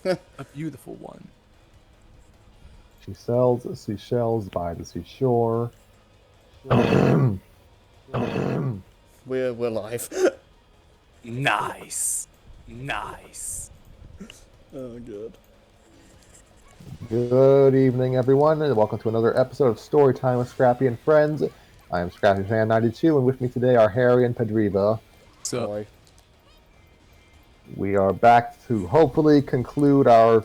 A beautiful one. She sells seashells by the seashore. We're live. Nice. Nice. Oh, good. Good evening, everyone, and welcome to another episode of Storytime with Scrappy and Friends. I am Scrappy Fan 92, and with me today are Harry and Pedriva. So, Boy. We are back to hopefully conclude our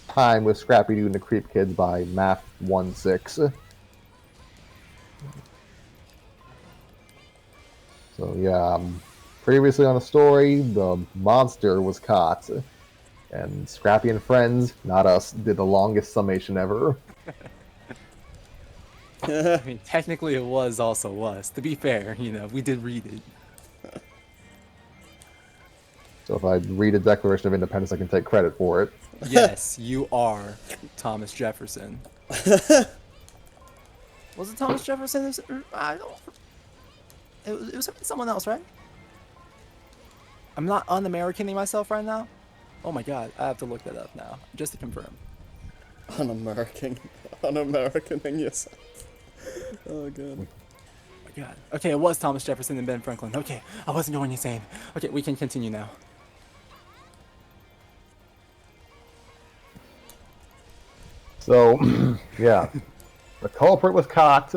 time with Scrappy Doo and the Creep Kids by Math 1-6. So yeah, previously on the story, the monster was caught, and Scrappy and Friends, not us, did the longest summation ever. I mean, technically it was also us. To be fair, we did read it. So if I read a Declaration of Independence, I can take credit for it. Yes, you are Thomas Jefferson. Was it Thomas Jefferson? I don't. It was someone else, right? I'm not un-Americaning myself right now. Oh my god, I have to look that up now just to confirm. Un-Americaning yourself. Oh, good. Oh my god. Okay, it was Thomas Jefferson and Ben Franklin. Okay, I wasn't going insane. Okay, we can continue now. So, yeah, the culprit was caught,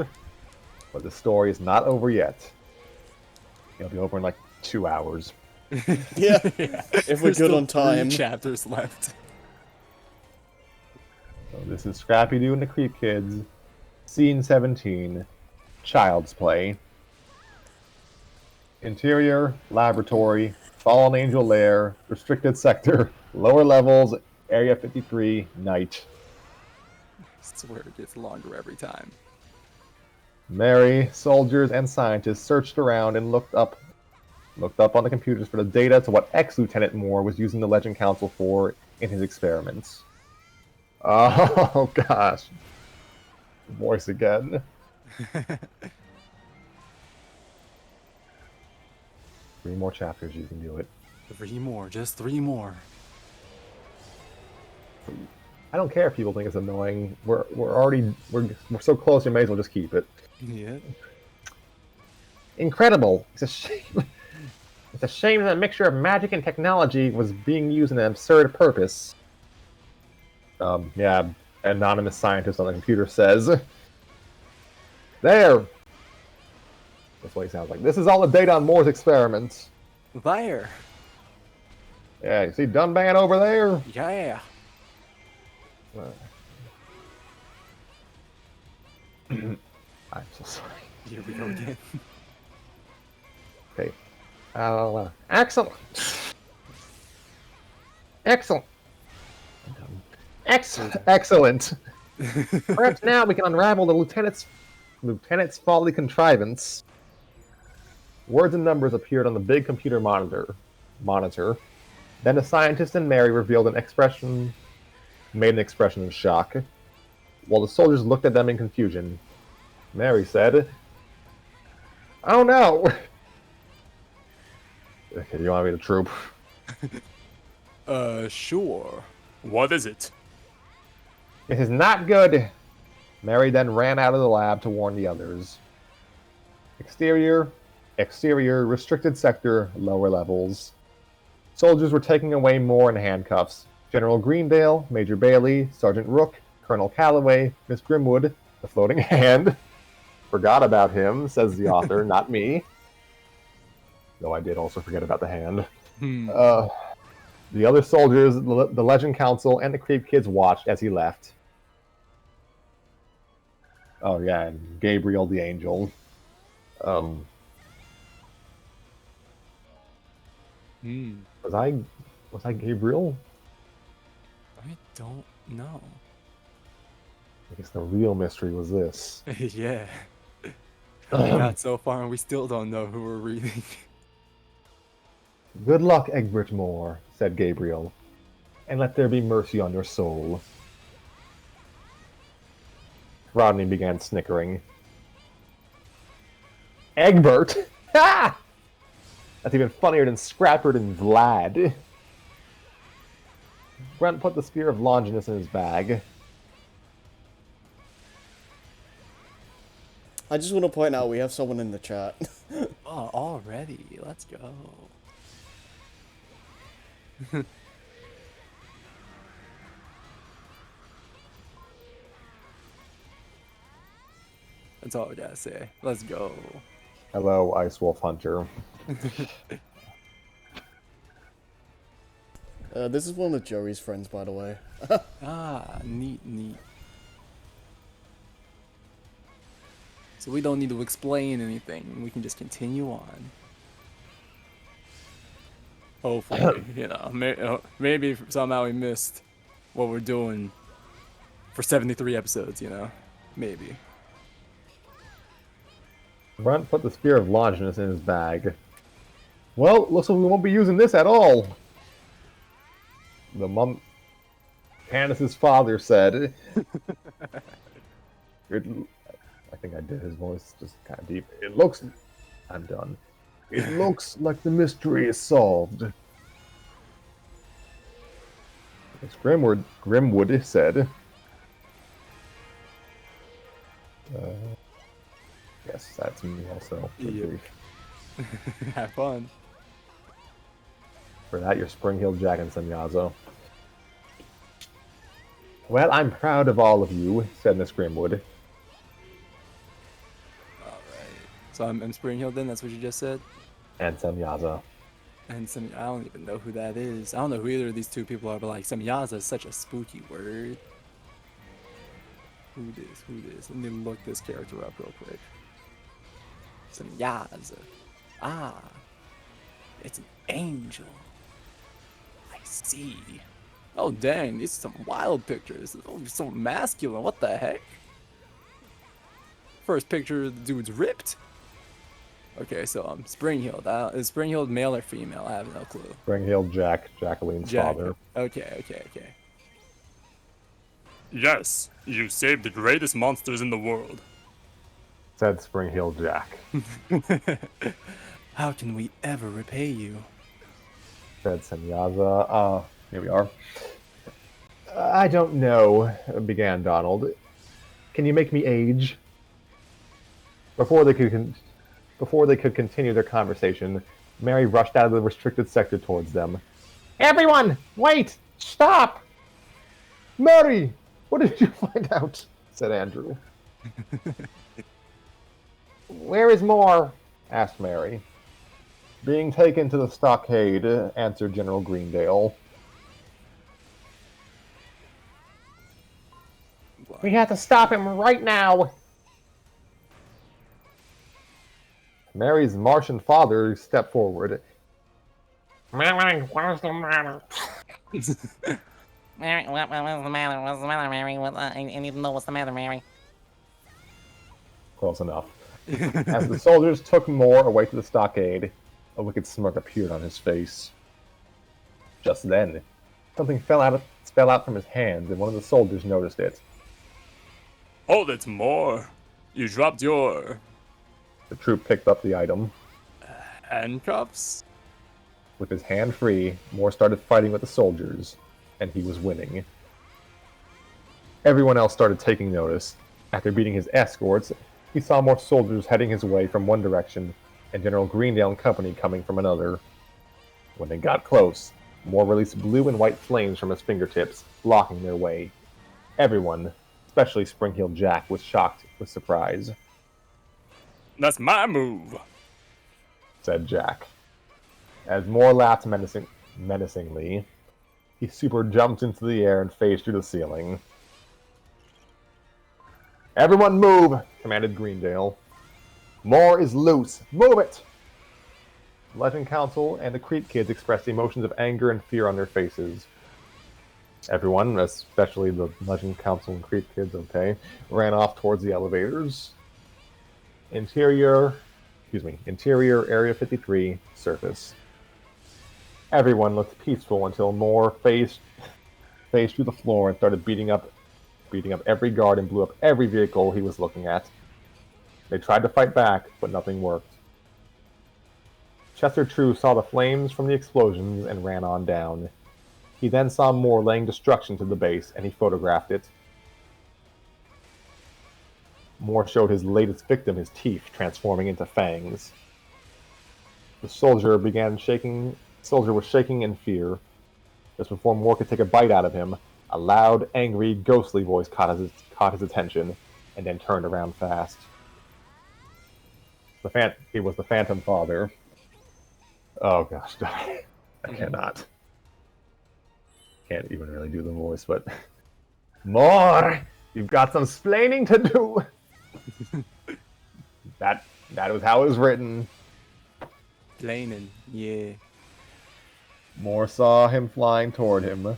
but the story is not over yet. It'll be over in like 2 hours. Yeah, Yeah, if we're there's good still on time. 3 chapters left. So this is Scrappy Doo and the Creep Kids, Scene 17, Child's Play. Interior, laboratory, fallen angel lair, restricted sector, lower levels, area 53, night. I swear it gets longer every time. Mary, soldiers, and scientists searched around and looked up on the computers for the data to what ex-Lieutenant Moore was using the Legend Council for in his experiments. Oh, gosh. Voice again. 3 more chapters, you can do it. 3 more, just 3 more. I don't care if people think it's annoying. We're so close, you may as well just keep it. Yeah. Incredible. It's a shame. It's a shame that a mixture of magic and technology was being used in an absurd purpose. Yeah, anonymous scientist on the computer says. There! That's what he sounds like. This is all the data on Moore's experiments. There. Yeah, you see Dunban over there? Yeah. I'm so sorry. Here we go again. Okay. Excellent! Excellent! Excellent! Perhaps now we can unravel the Lieutenant's faulty contrivance. Words and numbers appeared on the big computer monitor. Then the scientist and Mary revealed made an expression of shock. While the soldiers looked at them in confusion, Mary said, "Oh no!" Okay, do you want me to troop? Sure. What is it? It is not good. Mary then ran out of the lab to warn the others. Exterior, restricted sector, lower levels. Soldiers were taking away Moore in handcuffs. General Greendale, Major Bailey, Sergeant Rook, Colonel Calloway, Miss Grimwood, the floating hand. Forgot about him, says the author, not me. Though I did also forget about the hand. The other soldiers, the Legend Council, and the Creep Kids watched as he left. Oh yeah, and Gabriel the Angel. Was I Gabriel? I don't know. I guess the real mystery was this. Yeah. We got so far and we still don't know who we're reading. Good luck, Egbert Moore, said Gabriel, and let there be mercy on your soul. Rodney began snickering. Egbert? Ha! That's even funnier than Scrappard and Vlad. Brent put the Spear of Longinus in his bag. I just want to point out we have someone in the chat. Oh, already. Let's go. That's all I gotta say. Let's go. Hello, Ice Wolf Hunter. This is one of Joey's friends, by the way. Ah, neat, neat. So we don't need to explain anything. We can just continue on. Hopefully, you know, maybe somehow we missed what we're doing for 73 episodes, you know? Maybe. Brent put the Spear of Longinus in his bag. Well, looks like we won't be using this at all. Candace's father said. I think I did his voice just kind of deep. It looks... I'm done. It looks like the mystery is solved. As Grimwood said. Yes, that's me also. Yep. Have fun. For that, you're Spring-Heeled Jack and Semyazo. Well, I'm proud of all of you, said Miss Grimwood. Alright. So I'm Spring-Heeled then, that's what you just said? And Semyazo. And I don't even know who that is. I don't know who either of these two people are, but like Semyaza is such a spooky word. Who this? Let me look this character up real quick. Semyaza. Ah. It's an angel. I see. Oh dang, these are some wild pictures. Oh, so masculine, what the heck? First picture, the dude's ripped. Okay, so Spring-Heeled. Is Spring-Heeled male or female? I have no clue. Spring-Heeled Jack, Jacqueline's father. Okay. Yes, you saved the greatest monsters in the world. Said Spring-Heeled Jack. How can we ever repay you? Said Semyaza. Here we are. I don't know, began Donald. Can you make me age? Before they could continue their conversation, Mary rushed out of the restricted sector towards them. Everyone, wait! Stop! Mary, what did you find out? Said Andrew. Where is Moore? Asked Mary. Being taken to the stockade, answered General Greendale. We have to stop him right now. Mary's Martian father stepped forward. Mary, what's the matter? Mary, what's the matter? What's the matter, Mary? I need to know what's the matter, Mary. Close enough. As the soldiers took Moore away to the stockade, a wicked smirk appeared on his face. Just then, something fell out from his hands, and one of the soldiers noticed it. Hold it, Moore. You dropped your... The troop picked up the item. Handcuffs? With his hand free, Moore started fighting with the soldiers, and he was winning. Everyone else started taking notice. After beating his escorts, he saw more soldiers heading his way from one direction, and General Greendale and company coming from another. When they got close, Moore released blue and white flames from his fingertips, blocking their way. Everyone, especially Spring-Heeled Jack, was shocked with surprise. That's my move, said Jack. As Moore laughed menacingly, he super jumped into the air and phased through the ceiling. Everyone move, commanded Greendale. Moore is loose. Move it! The Legend Council and the Creep Kids expressed emotions of anger and fear on their faces. Everyone, especially the Legend Council and Creep Kids, ran off towards the elevators. Interior Area 53, surface. Everyone looked peaceful until Moore phased through the floor and started beating up every guard and blew up every vehicle he was looking at. They tried to fight back, but nothing worked. Chester True saw the flames from the explosions and ran on down. He then saw Moore laying destruction to the base, and he photographed it. Moore showed his latest victim his teeth transforming into fangs. The soldier was shaking in fear. Just before Moore could take a bite out of him, a loud, angry, ghostly voice caught his attention, and then turned around fast. It was the Phantom Father. Oh gosh, I cannot. Can't even really do the voice, but Moore, you've got some splaining to do. That was how it was written. Blaming, yeah. Moore saw him flying toward him,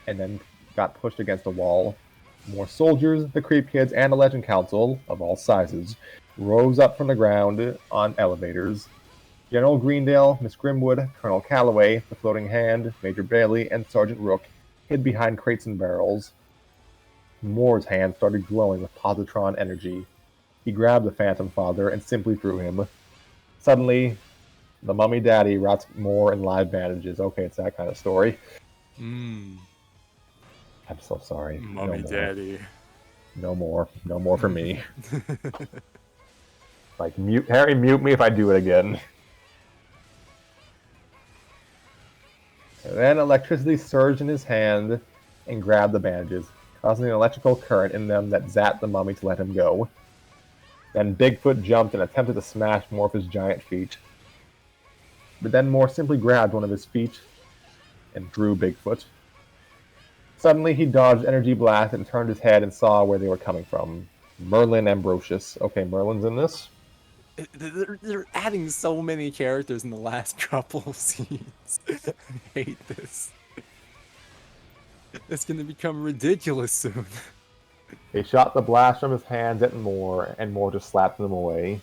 and then got pushed against a wall. More soldiers, the Creep Kids, and the Legend Council, of all sizes, rose up from the ground on elevators. General Greendale, Miss Grimwood, Colonel Calloway, the Floating Hand, Major Bailey, and Sergeant Rook hid behind crates and barrels. Moore's hand started glowing with positron energy. He grabbed the Phantom Father and simply threw him. Suddenly, the Mummy Daddy wrapped Moore in live bandages. Okay, it's that kind of story. I'm so sorry. Mummy Daddy. No more. No more for me. Like, Harry, mute me if I do it again. And then electricity surged in his hand and grabbed the bandages, causing an electrical current in them that zapped the mummy to let him go. Then Bigfoot jumped and attempted to smash Morphe's giant feet. But then Moore simply grabbed one of his feet and drew Bigfoot. Suddenly he dodged energy blast and turned his head and saw where they were coming from. Merlin Ambrosius. Okay, Merlin's in this. They're adding so many characters in the last couple of scenes. I hate this. It's gonna become ridiculous soon. He shot the blast from his hands at Moore, and Moore just slapped them away.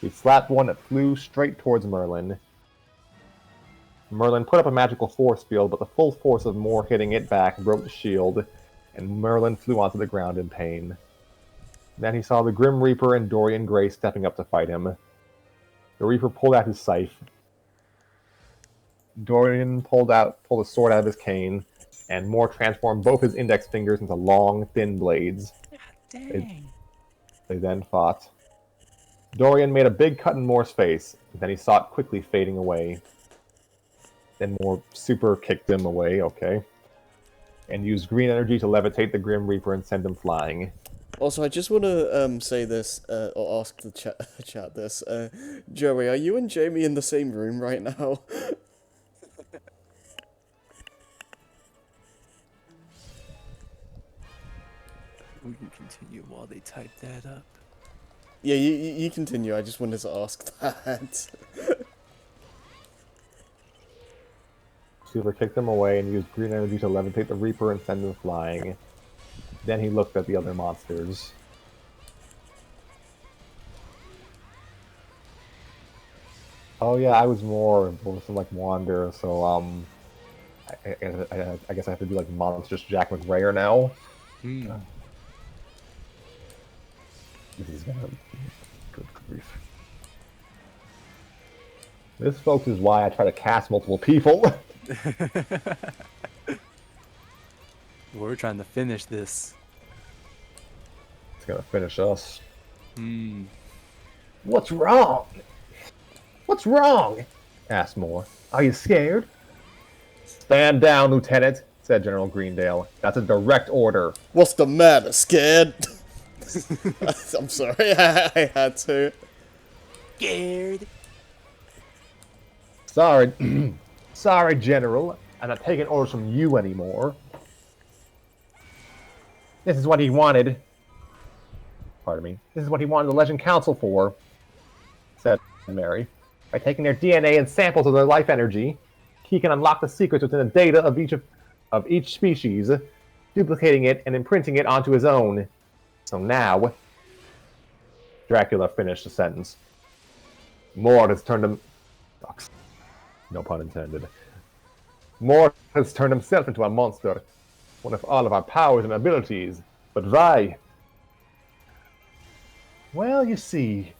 He slapped one that flew straight towards Merlin. Merlin put up a magical force field, but the full force of Moore hitting it back broke the shield, and Merlin flew onto the ground in pain. Then he saw the Grim Reaper and Dorian Gray stepping up to fight him. The Reaper pulled out his scythe. Dorian pulled a sword out of his cane, and Moore transformed both his index fingers into long, thin blades. God dang. They then fought. Dorian made a big cut in Moore's face, then he saw it quickly fading away. Then Moore super kicked him away, okay, and used green energy to levitate the Grim Reaper and send him flying. Also, I just want to say this, or ask the chat this. Joey, are you and Jamie in the same room right now? We can continue while they type that up. Yeah, you continue. I just wanted to ask that. Super kicked him away and used green energy to levitate the Reaper and send him flying. Then he looked at the other monsters. Oh yeah, I was more like Wander, so I guess I have to do like Monstrous Jack McRayer now. This is gonna good grief. This, folks, is why I try to cast multiple people. We're trying to finish this. It's gonna finish us. Hmm. What's wrong? What's wrong? Asked Moore. Are you scared? Stand down, Lieutenant, said General Greendale. That's a direct order. What's the matter, scared? I'm sorry, I had to. Scared. Sorry, sorry, General. I'm not taking orders from you anymore. This is what he wanted. Pardon me. This is what he wanted the Legend Council for, said Mary. By taking their DNA and samples of their life energy, he can unlock the secrets within the data of each species, duplicating it and imprinting it onto his own. So now, Dracula finished the sentence. Moore has turned him. No pun intended. Moore has turned himself into a monster, one of all of our powers and abilities. But why? Well, you see,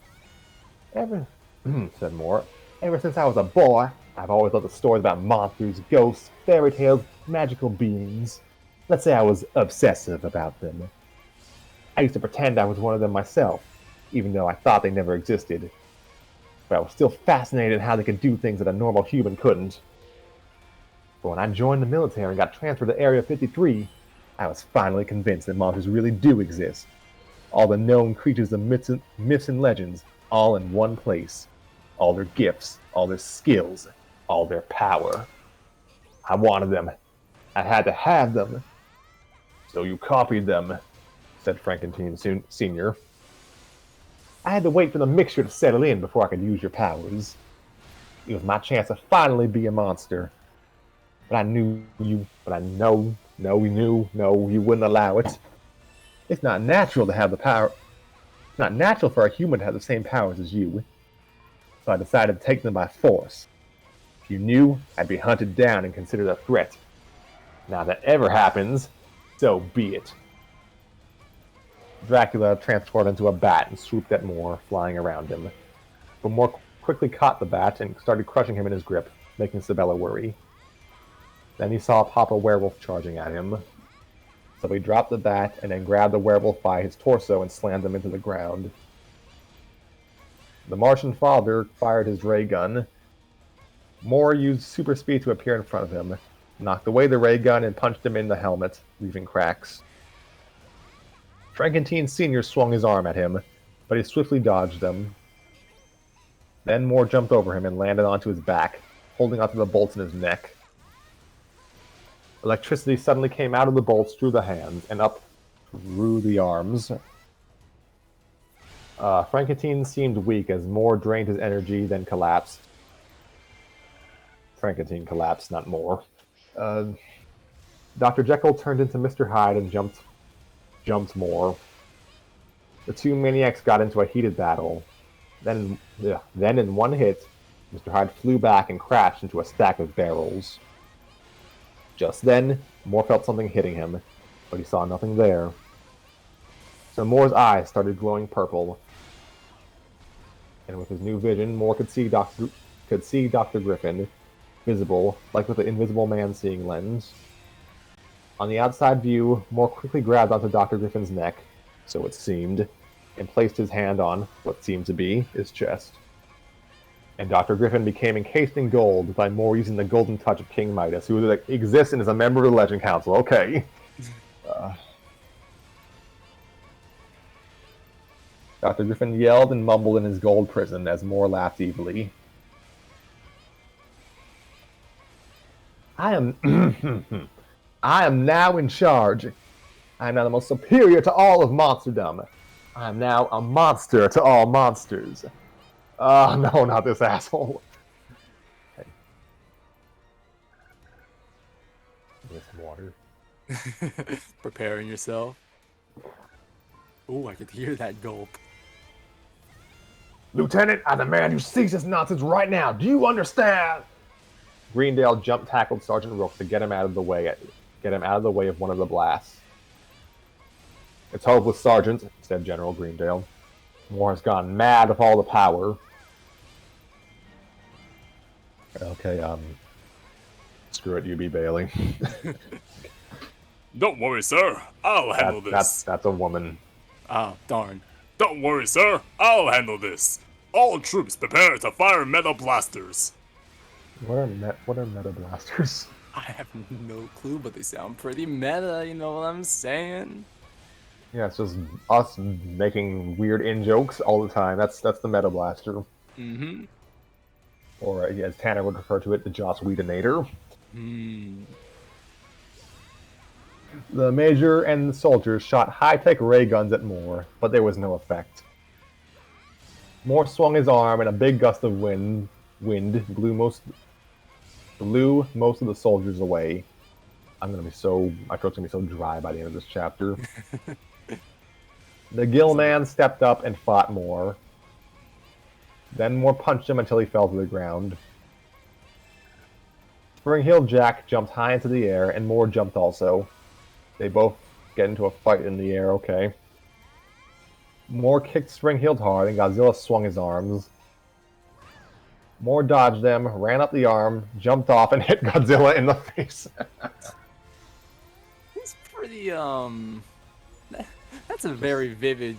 said Moore, ever since I was a boy, I've always loved the stories about monsters, ghosts, fairy tales, magical beings. Let's say I was obsessive about them. I used to pretend I was one of them myself, even though I thought they never existed. But I was still fascinated at how they could do things that a normal human couldn't. But when I joined the military and got transferred to Area 53, I was finally convinced that monsters really do exist. All the known creatures of myths and legends, all in one place. All their gifts, all their skills, all their power. I wanted them. I had to have them. So you copied them, said Frankenstein Sr. I had to wait for the mixture to settle in before I could use your powers. It was my chance to finally be a monster. But I knew you, but I know, no, you wouldn't allow it. It's not natural to have the power. It's not natural for a human to have the same powers as you. So I decided to take them by force. If you knew, I'd be hunted down and considered a threat. Now, if that ever happens, so be it. Dracula transformed into a bat and swooped at Moore, flying around him. But Moore quickly caught the bat and started crushing him in his grip, making Sabella worry. Then he saw Papa Werewolf charging at him. So he dropped the bat and then grabbed the werewolf by his torso and slammed him into the ground. The Martian father fired his ray gun. Moore used super speed to appear in front of him, knocked away the ray gun, and punched him in the helmet, leaving cracks. Frankenstein Sr. swung his arm at him, but he swiftly dodged them. Then Moore jumped over him and landed onto his back, holding onto the bolts in his neck. Electricity suddenly came out of the bolts through the hands and up through the arms. Frankenstein seemed weak as Moore drained his energy, then collapsed. Frankenstein collapsed, not Moore. Dr. Jekyll turned into Mr. Hyde and jumped Moore. The two maniacs got into a heated battle. Then in one hit, Mr. Hyde flew back and crashed into a stack of barrels. Just then, Moore felt something hitting him, but he saw nothing there. So Moore's eyes started glowing purple, and with his new vision, Moore could see Dr. Griffin, visible, like with the Invisible Man seeing lens. On the outside view, Moore quickly grabbed onto Dr. Griffin's neck, so it seemed, and placed his hand on what seemed to be his chest. And Dr. Griffin became encased in gold by Moore using the golden touch of King Midas, who exists and is a member of the Legend Council. Okay. Dr. Griffin yelled and mumbled in his gold prison as Moore laughed evilly. I am now in charge. I am now the most superior to all of monsterdom. I am now a monster to all monsters. Oh, no, not this asshole. Okay. Get some water. Preparing yourself. Ooh, I could hear that gulp. Lieutenant, I demand you cease this nonsense right now. Do you understand? Greendale jump-tackled Sergeant Rook to get him out of the way of one of the blasts. It's hopeless, Sergeant, said General Greendale. Moore has gone mad with all the power. Okay, screw it, you be Bailey. Don't worry, sir. I'll handle this. That's a woman. Ah, darn. Don't worry, sir. I'll handle this. All troops prepare to fire metal blasters. What are meta blasters? I have no clue, but they sound pretty meta, you know what I'm saying? Yeah, it's just us making weird in-jokes all the time. That's the meta blaster. Mm-hmm. Or, as Tanner would refer to it, the Joss Whedonator. The Major and the soldiers shot high-tech ray guns at Moore, but there was no effect. Moore swung his arm, and a big gust of wind blew most of the soldiers away. My throat's gonna be so dry by the end of this chapter. The Gill Man stepped up and fought Moore. Then Moore punched him until he fell to the ground. Spring Hill Jack jumped high into the air, and Moore jumped also. They both get into a fight in the air, okay. Moore kicked Spring Hill hard, and Godzilla swung his arms. Moore dodged them, ran up the arm, jumped off, and hit Godzilla in the face. He's pretty That's a very vivid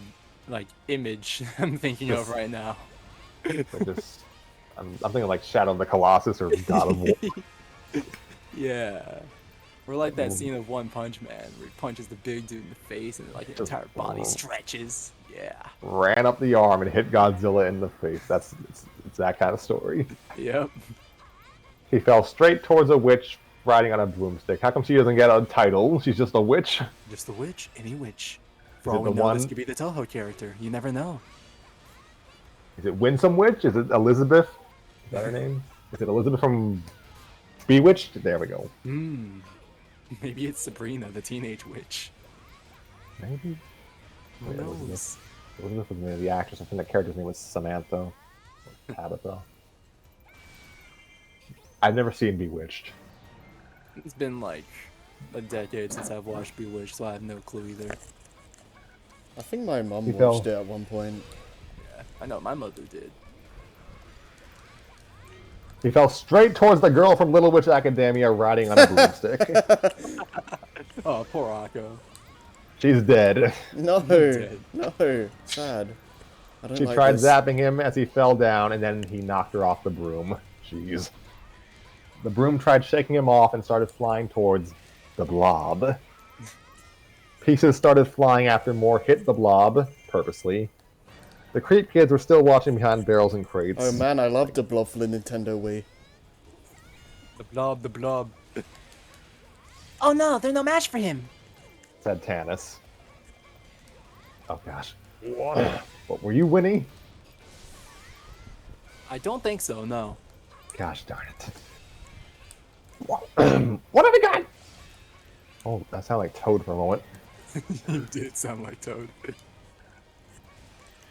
like image I'm thinking of right now. I'm thinking like Shadow of the Colossus or God of War. Yeah. Or like that scene of One Punch Man where he punches the big dude in the face and like the entire body stretches. Yeah. Ran up the arm and hit Godzilla in the face. It's that kind of story. Yep. He fell straight towards a witch riding on a broomstick. How come she doesn't get a title? She's just a witch. Just a witch, any witch. For Is it all we the know, one- this could be the Toho character. You never know. Is it Winsome Witch? Is it Elizabeth? Is that her name? Is it Elizabeth from Bewitched? There we go. Maybe it's Sabrina, the teenage witch. Maybe. Who Yeah, knows? Elizabeth was the actress. I think the character's name was Samantha. Or Tabitha. I've never seen Bewitched. It's been like a decade since I've watched Bewitched, so I have no clue either. I think my mum He watched fell. it at one point. Yeah, I know my mother did. He fell straight towards the girl from Little Witch Academia riding on a broomstick. Oh, poor Akko. She's dead. No, Dead. no, sad. I don't She like tried this. zapping him as he fell down, and then he knocked her off the broom. Jeez. The broom tried shaking him off and started flying towards the blob. Pieces started flying after Moore hit the blob, purposely. The creep kids were still watching behind barrels and crates. Oh man, I love the blob for the Nintendo Wii. The blob, the blob. Oh no, they're no match for him. Said Tanis. Oh gosh. What were you, Winnie? I don't think so, no. Gosh darn it. What have we got? Oh, that sounded like Toad for a moment. You did sound like Toad.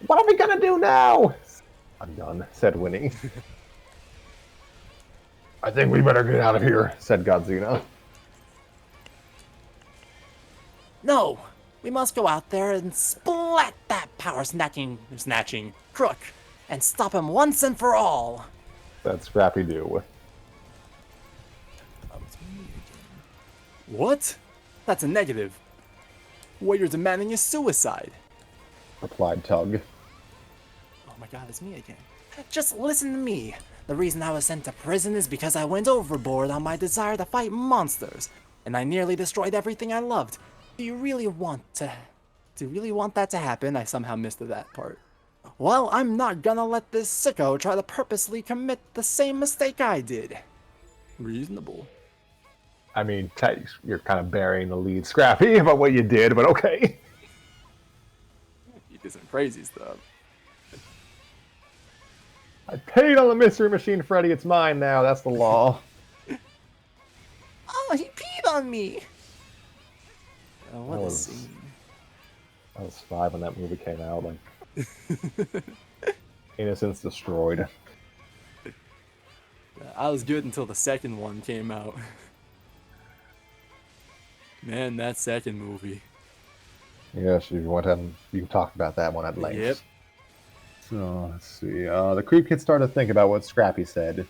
What are we gonna do now? I'm done, said Winnie. I think we better get out of here, said Godzilla. No, we must go out there and splat that power snatching crook and stop him once and for all. Said Scrappy Doo. What? That's a negative. What you're demanding is suicide. Replied Tug. Oh my god, it's me again. Just listen to me. The reason I was sent to prison is because I went overboard on my desire to fight monsters, and I nearly destroyed everything I loved. Do you really want that to happen? I somehow missed that part. Well, I'm not gonna let this sicko try to purposely commit the same mistake I did. Reasonable. I mean, you're kind of burying the lead, Scrappy, about what you did, but okay. You did some crazy stuff. I paid on the Mystery Machine, Freddy. It's mine now. That's the law. Oh, he peed on me! Oh, what That a was- scene. I was 5 when that movie came out. Like, innocence destroyed. I was good until the second one came out. Man, that second movie. Yes, you went and you talked about that one at length. Yep. So let's see. The creep kids started to think about what Scrappy said.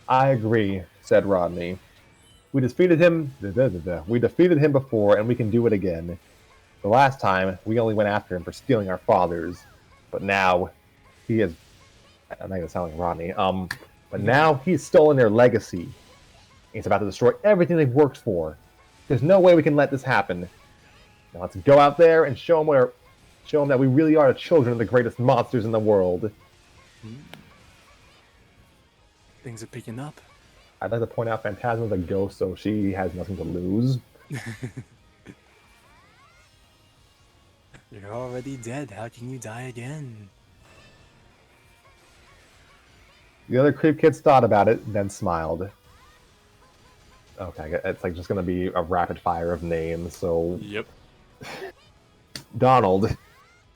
I agree, said Rodney. We defeated him. We defeated him before, and we can do it again. The last time we only went after him for stealing our fathers, but now he is. I'm not gonna sound like Rodney. But now he's stolen their legacy. He's about to destroy everything they've worked for. There's no way we can let this happen. Now let's go out there and show them that we really are the children of the greatest monsters in the world. Things are picking up. I'd like to point out Phantasma's a ghost, so she has nothing to lose. You're already dead. How can you die again? The other creep kids thought about it, then smiled. Okay, it's like just gonna be a rapid fire of names, so... Yep. Donald.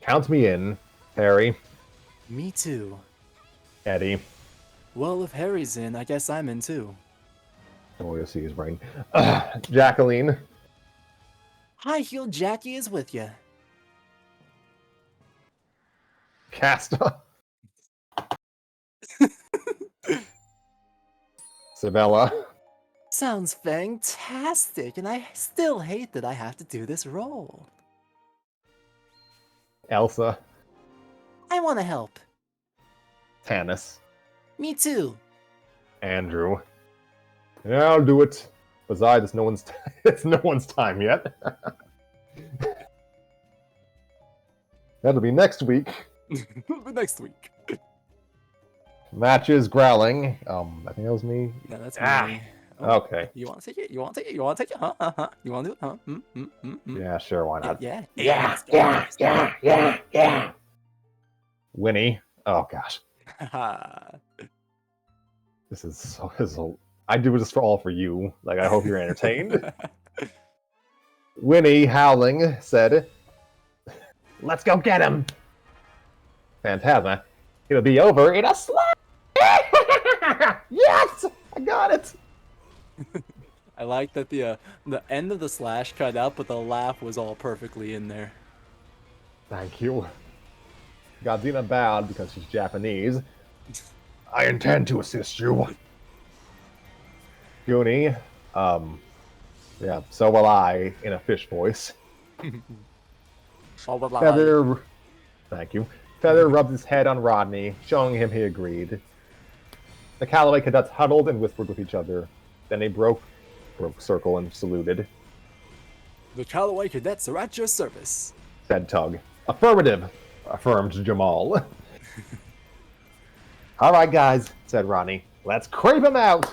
Count me in. Harry. Me too. Eddie. Well, if Harry's in, I guess I'm in too. Oh, you'll see his brain. Jacqueline. High heel Jackie is with you. Casta. Sabella. Sounds fantastic, and I still hate that I have to do this role. Elsa. I want to help. Tannis. Me too. Andrew. Yeah, I'll do it. Besides, it's no one's it's no one's time yet. That'll be next week. Next week. Matches growling. I think that was me. No, that's Ah, me. Okay. You want to take it? You want to take it? You want to take it? Huh? Huh? You want to do it? Huh? Yeah, sure, why not? Yeah. Yeah. Winnie. Oh gosh. Yeah. This is so I do this for you. Like, I hope you're entertained. Winnie, howling, said, "Let's go get him." Phantasma. It'll be over in a slap. Yes! I got it! I like that the end of the slash cut out, but the laugh was all perfectly in there. Thank you. Godzilla bowed because she's Japanese. I intend to assist you. Goonie, yeah, so will I, in a fish voice. Feather, thank you. Feather rubbed his head on Rodney, showing him he agreed. The Callaway cadets huddled and whispered with each other. Then they broke circle and saluted. The Callaway cadets are at your service, Said Tug. Affirmative, affirmed Jamal. All right, guys, said Rodney. Let's creep him out.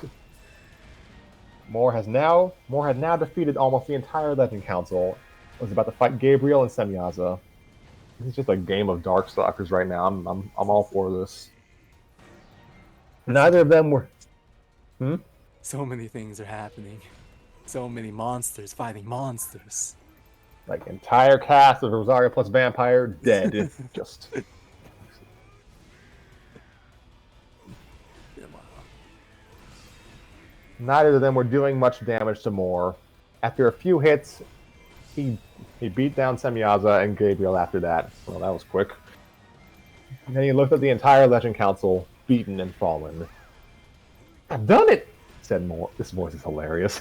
Moore had now defeated almost the entire Legend Council. Was about to fight Gabriel and Semyaza. This is just a game of Darkstalkers right now. I'm all for this. Neither of them were. So many things are happening. So many monsters fighting monsters. Like, entire cast of Rosario plus Vampire dead. Just. Neither of them were doing much damage to Moore. After a few hits, he beat down Semyaza and Gabriel after that. Well, that was quick. And then he looked at the entire Legend Council, beaten and fallen. "I've done it!" said Moore. This voice is hilarious.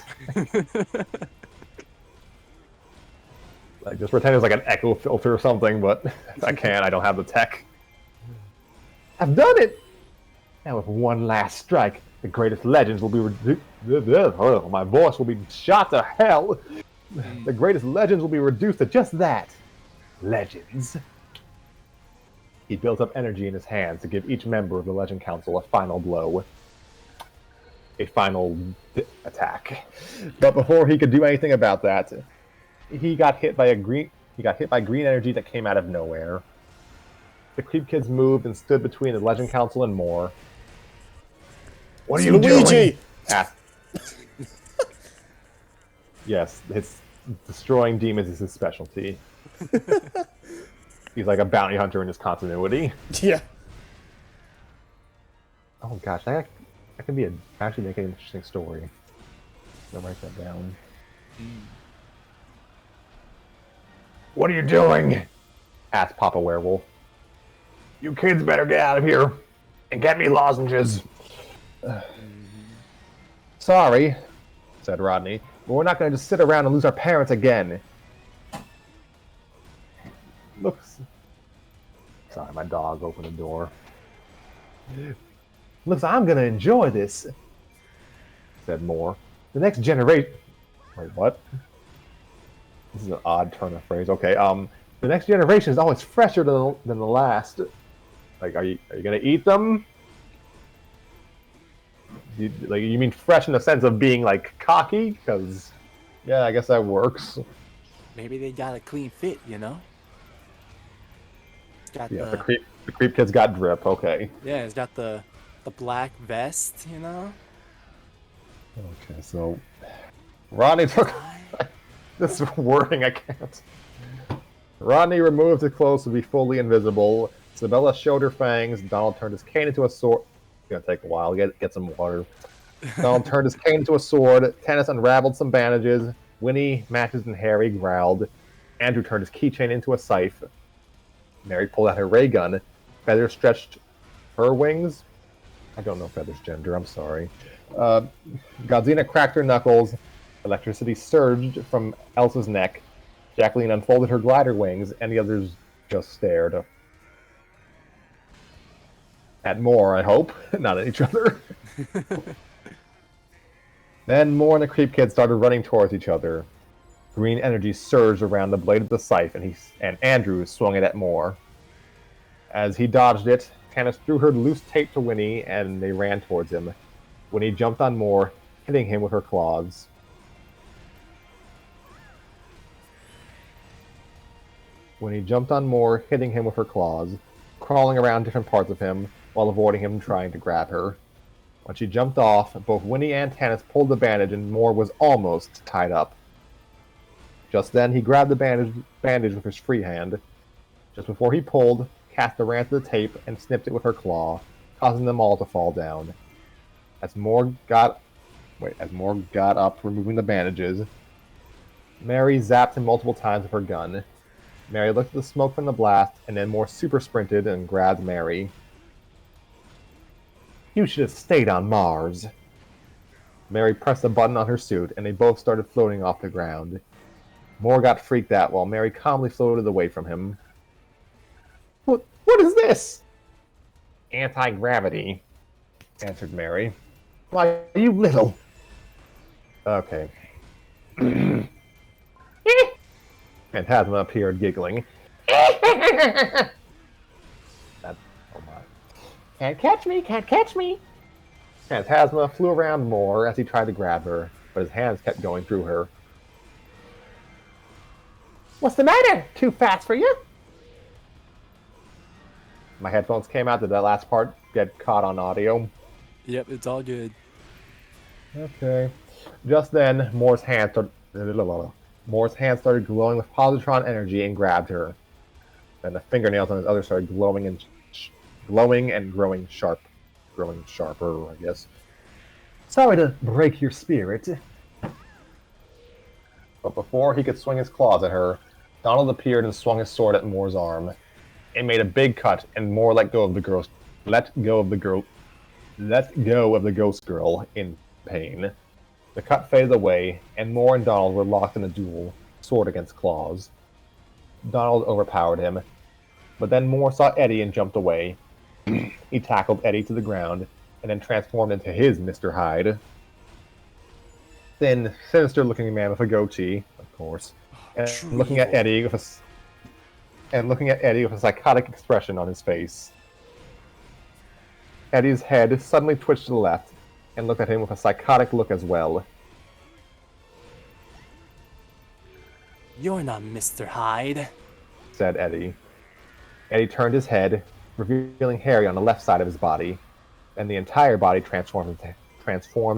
Like, just pretend it's like an echo filter or something, but I can't. I don't have the tech. "I've done it! Now with one last strike, the greatest legends will be my voice will be shot to hell. The greatest legends will be reduced to just that. Legends." He built up energy in his hands to give each member of the Legend Council a final blow. A final attack. But before he could do anything about that, he got hit by green energy that came out of nowhere. The Creep Kids moved and stood between the Legend Council and Moore. "What are you doing?" asked. Yes, it's destroying demons is his specialty. He's like a bounty hunter in his continuity. Yeah. Oh gosh, that can be actually make an interesting story. I'll write that down. "What are you doing?" asked Papa Werewolf. "You kids better get out of here and get me lozenges." "Sorry," said Rodney, "but we're not going to just sit around and lose our parents again." Sorry, my dog opened the door. "Looks I'm going to enjoy this," said Moore. "The next generation..." Wait, what? This is an odd turn of phrase. Okay, the next generation is always fresher than the last. Like, are you going to eat them? You mean fresh in the sense of being, like, cocky? Because, yeah, I guess that works. Maybe they got a clean fit, you know? Got Yeah, the creep kids got drip, okay. Yeah, it's got the black vest, you know? Okay, so Rodney took this wording I can't. Rodney removed his clothes to be fully invisible. Sabella showed her fangs. Donald turned his cane into a sword. It's gonna take a while. Get some water. Donald turned his cane into a sword. Tennis unraveled some bandages. Winnie, Matches, and Harry growled. Andrew turned his keychain into a scythe. Mary pulled out her ray gun. Feather stretched her wings. I don't know Feather's gender, I'm sorry. Godzina cracked her knuckles. Electricity surged from Elsa's neck. Jacqueline unfolded her glider wings, and the others just stared. At more, I hope, not at each other. Then Moore and the Creep Kid started running towards each other. Green energy surged around the blade of the scythe, and Andrew swung it at Moore. As he dodged it, Tannis threw her loose tape to Winnie, and they ran towards him. Winnie jumped on Moore, hitting him with her claws. Crawling around different parts of him while avoiding him trying to grab her. When she jumped off, both Winnie and Tannis pulled the bandage and Moore was almost tied up. Just then, he grabbed the bandage with his free hand. Just before he pulled, Casta ran to the tape and snipped it with her claw, causing them all to fall down. As Moore got up, removing the bandages, Mary zapped him multiple times with her gun. Mary looked at the smoke from the blast, and then Moore super sprinted and grabbed Mary. You should have stayed on Mars. Mary pressed a button on her suit, and they both started floating off the ground. Moore got freaked out while Mary calmly floated away from him. What is this? Anti-gravity, answered Mary. Why, you little... Okay. Phantasma appeared, giggling. Oh my. Can't catch me, can't catch me! Phantasma flew around Moore as he tried to grab her, but his hands kept going through her. What's the matter? Too fast for you? My headphones came out. Did that last part get caught on audio? Yep, it's all good. Okay. Just then, Moore's hand started glowing with positron energy and grabbed her. Then the fingernails on his other started glowing and growing sharper, I guess. Sorry to break your spirit. But before he could swing his claws at her, Donald appeared and swung his sword at Moore's arm. It made a big cut, and Moore let go of the ghost girl in pain. The cut faded away, and Moore and Donald were locked in a duel, sword against claws. Donald overpowered him, but then Moore saw Eddie and jumped away. He tackled Eddie to the ground, and then transformed into his Mr. Hyde. Thin, sinister-looking man with a goatee, of course, and looking at Eddie with a psychotic expression on his face. Eddie's head suddenly twitched to the left, and looked at him with a psychotic look as well. You're not Mr. Hyde, said Eddie. Eddie turned his head, revealing Harry on the left side of his body, and the entire body transformed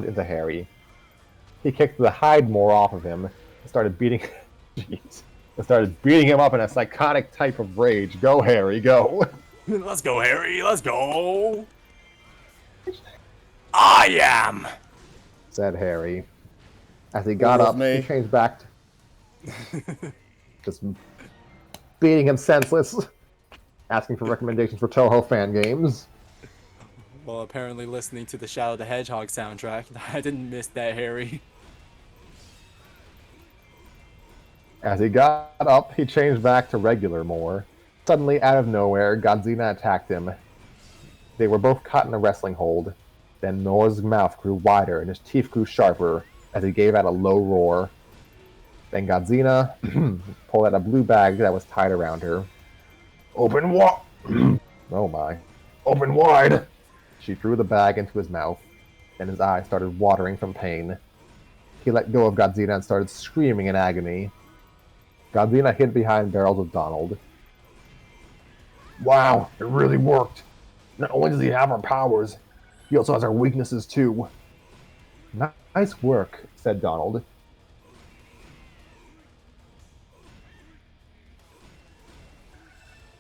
into Harry. He kicked the hide more off of him and started beating him up in a psychotic type of rage. Go, Harry, go! Let's go, Harry, let's go! I am! Said Harry. As he got up, he changed back to just beating him senseless, asking for recommendations for Toho fan games. Well, apparently listening to the Shadow the Hedgehog soundtrack, I didn't miss that, Harry. As he got up, he changed back to regular Moore. Suddenly, out of nowhere, Godzina attacked him. They were both caught in a wrestling hold. Then Moore's mouth grew wider and his teeth grew sharper as he gave out a low roar. Then Godzina pulled out a blue bag that was tied around her. Open wide! Oh my. Open wide! She threw the bag into his mouth, and his eyes started watering from pain. He let go of Godzina and started screaming in agony. Godzina hid behind barrels of Donald. Wow, it really worked. Not only does he have our powers, he also has our weaknesses too. Nice work, said Donald.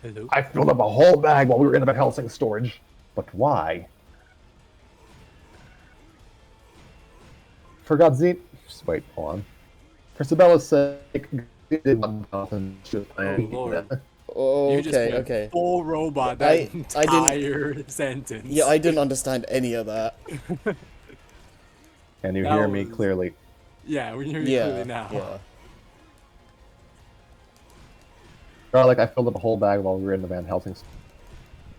Hello? I filled up a whole bag while we were in the Van Helsing storage. But why? For Godzina... Wait, hold on. For Sabella's sake, Oh, Lord. Oh, You just went okay. full robot I that didn't- entire sentence. Yeah, I didn't understand any of that. Can you That hear me was- clearly? Yeah, we hear you Yeah, clearly now. yeah. Garlic, I filled up a whole bag while we were in the Van Helsing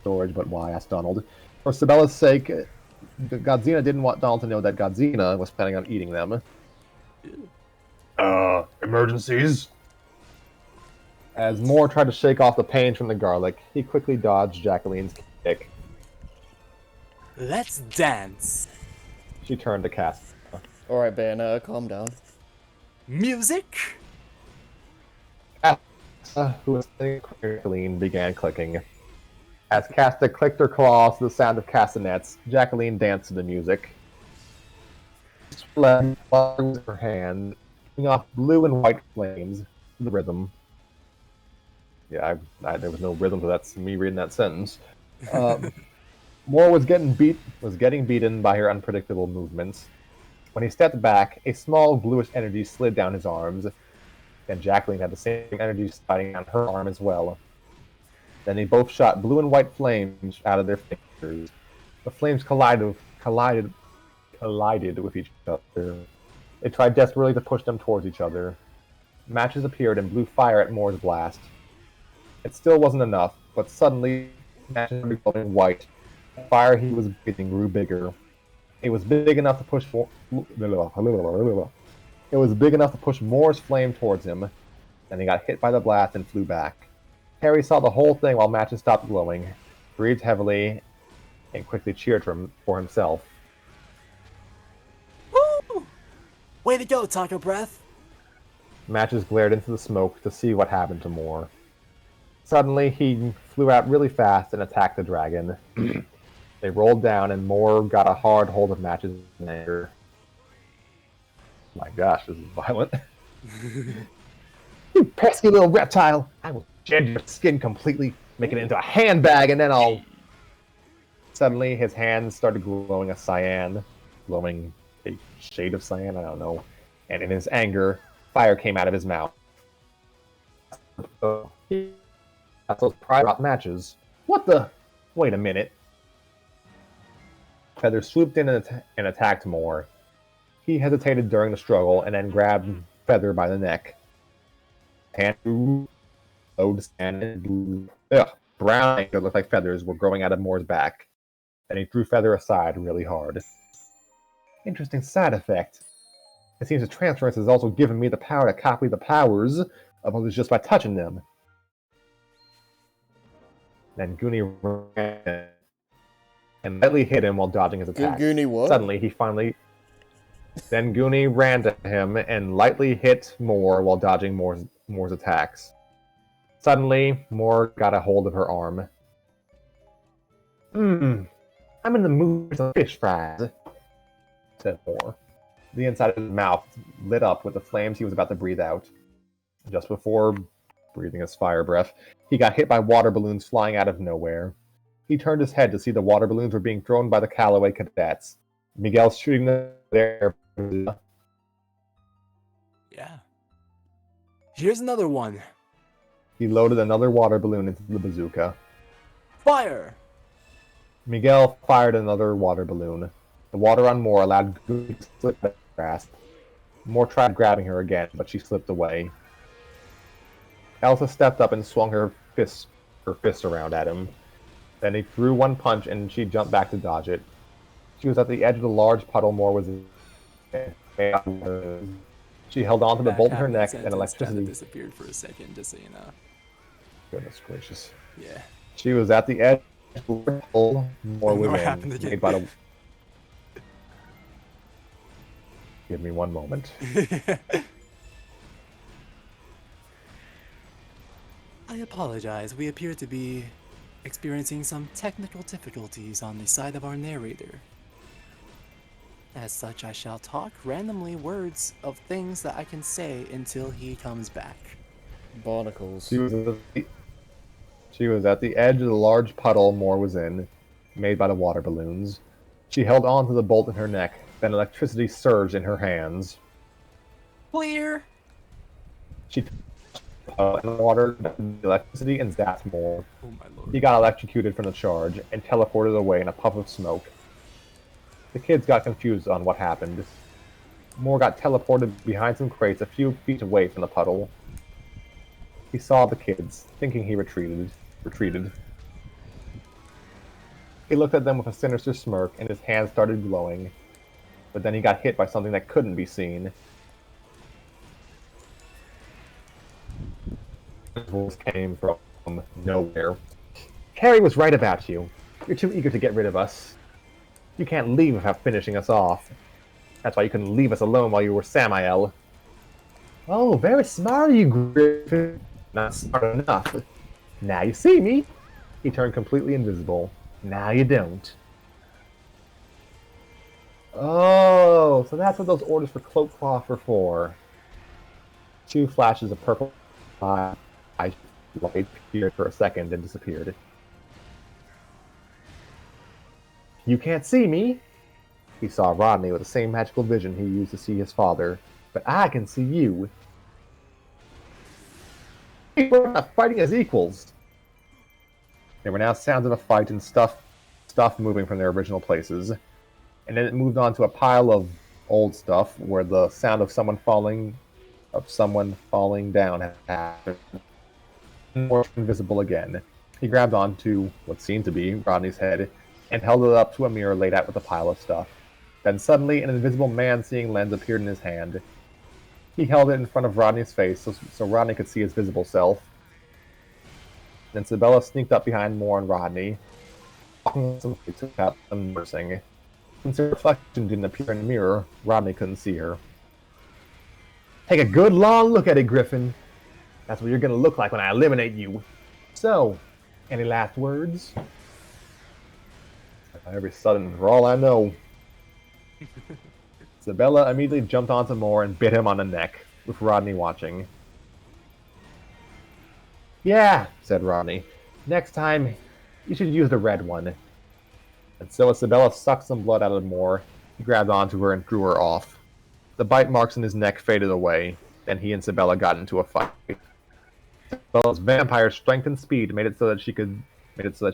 storage, but why? Asked Donald. For Sabella's sake, Godzina didn't want Donald to know that Godzina was planning on eating them. Emergencies? As Moore tried to shake off the pain from the garlic, he quickly dodged Jacqueline's kick. Let's dance. She turned to Cass. Alright, Bayonetta, calm down. Music. Casta, who was sitting next to Jacqueline, began clicking. As Casta clicked her claws to the sound of castanets, Jacqueline danced to the music. She fled with her hand, shooting off blue and white flames to the rhythm. Yeah, there was no rhythm to that. Me reading that sentence. Moore was getting beaten by her unpredictable movements. When he stepped back, a small bluish energy slid down his arms, and Jacqueline had the same energy sliding down her arm as well. Then they both shot blue and white flames out of their fingers. The flames collided with each other. They tried desperately to push them towards each other. Matches appeared and blew fire at Moore's blast. It still wasn't enough, but suddenly, matches started glowing white. The fire he was breathing grew bigger. It was big enough to push Moore's flame towards him. Then he got hit by the blast and flew back. Harry saw the whole thing while matches stopped glowing, breathed heavily, and quickly cheered for himself. Woo! Way to go, Taco Breath. Matches glared into the smoke to see what happened to Moore. Suddenly, he flew out really fast and attacked the dragon. They rolled down, and Moore got a hard hold of Matches in anger. My gosh, this is violent. You pesky little reptile! I will shed your skin completely, make it into a handbag, and then I'll... Suddenly, his hands started glowing a cyan. Glowing a shade of cyan? I don't know. And in his anger, fire came out of his mouth. That's those private matches. What the? Wait a minute. Feather swooped in and attacked Moore. He hesitated during the struggle and then grabbed Feather by the neck. Hand low to stand and brown things that looked like feathers were growing out of Moore's back. Then he threw Feather aside really hard. Interesting side effect. It seems the transference has also given me the power to copy the powers of others just by touching them. Then Goonie ran and lightly hit him while dodging his attack. Goonie what? Suddenly, Then Goonie ran to him and lightly hit Moore while dodging Moore's attacks. Suddenly, Moore got a hold of her arm. I'm in the mood for fish fries, said Moore. The inside of his mouth lit up with the flames he was about to breathe out. Just before breathing his fire breath, he got hit by water balloons flying out of nowhere. He turned his head to see the water balloons were being thrown by the Callaway cadets. Miguel shooting them there. Yeah. Here's another one. He loaded another water balloon into the bazooka. Fire! Miguel fired another water balloon. The water on Moore allowed Goonie to slip out of his grasp. Moore tried grabbing her again, but she slipped away. Elsa stepped up and swung her fist around at him. Then he threw one punch and she jumped back to dodge it. She was at the edge of the large puddle Moore was in. She held onto the bolt in her neck and electricity disappeared for a second, just so you know. Goodness gracious. Yeah. She was at the edge of the puddle Moore was What in. happened again? Made by the... Give me one moment. I apologize. We appear to be experiencing some technical difficulties on the side of our narrator. As such, I shall talk randomly words of things that I can say until he comes back. Barnacles. She was at the edge of the large puddle Moore was in, made by the water balloons. She held on to the bolt in her neck, then electricity surged in her hands. Clear! She touched the water, the electricity, and zapped Moore. Oh my lord. He got electrocuted from the charge and teleported away in a puff of smoke. The kids got confused on what happened. Moore got teleported behind some crates a few feet away from the puddle. He saw the kids, thinking he retreated. He looked at them with a sinister smirk, and his hands started glowing. But then he got hit by something that couldn't be seen. His voice came from nowhere. Harry was right about you. You're too eager to get rid of us. You can't leave without finishing us off. That's why you couldn't leave us alone while you were Samael. Oh, very smart of you, Griffin. Not smart enough. Now you see me. He turned completely invisible. Now you don't. Oh, so that's what those orders for Cloak Cloth were for. 2 flashes of purple light appeared for a second and disappeared. You can't see me. He saw Rodney with the same magical vision he used to see his father, but I can see you. We're not fighting as equals. There were now sounds of a fight and stuff moving from their original places, and then it moved on to a pile of old stuff where the sound of someone falling down happened. More invisible again. He grabbed onto what seemed to be Rodney's head and held it up to a mirror laid out with a pile of stuff. Then suddenly, an invisible man-seeing lens appeared in his hand. He held it in front of Rodney's face so Rodney could see his visible self. Then Sabella sneaked up behind Moore and Rodney, walking some feet without them noticing. Since her reflection didn't appear in the mirror, Rodney couldn't see her. Take a good long look at it, Griffin. That's what you're going to look like when I eliminate you. So, any last words? Every sudden, for all I know. Sabella immediately jumped onto Moore and bit him on the neck, with Rodney watching. Yeah, said Rodney. Next time, you should use the red one. And so as Sabella sucked some blood out of Moore, he grabbed onto her and drew her off. The bite marks in his neck faded away, then he and Sabella got into a fight. Sabella's vampire strength and speed made it so that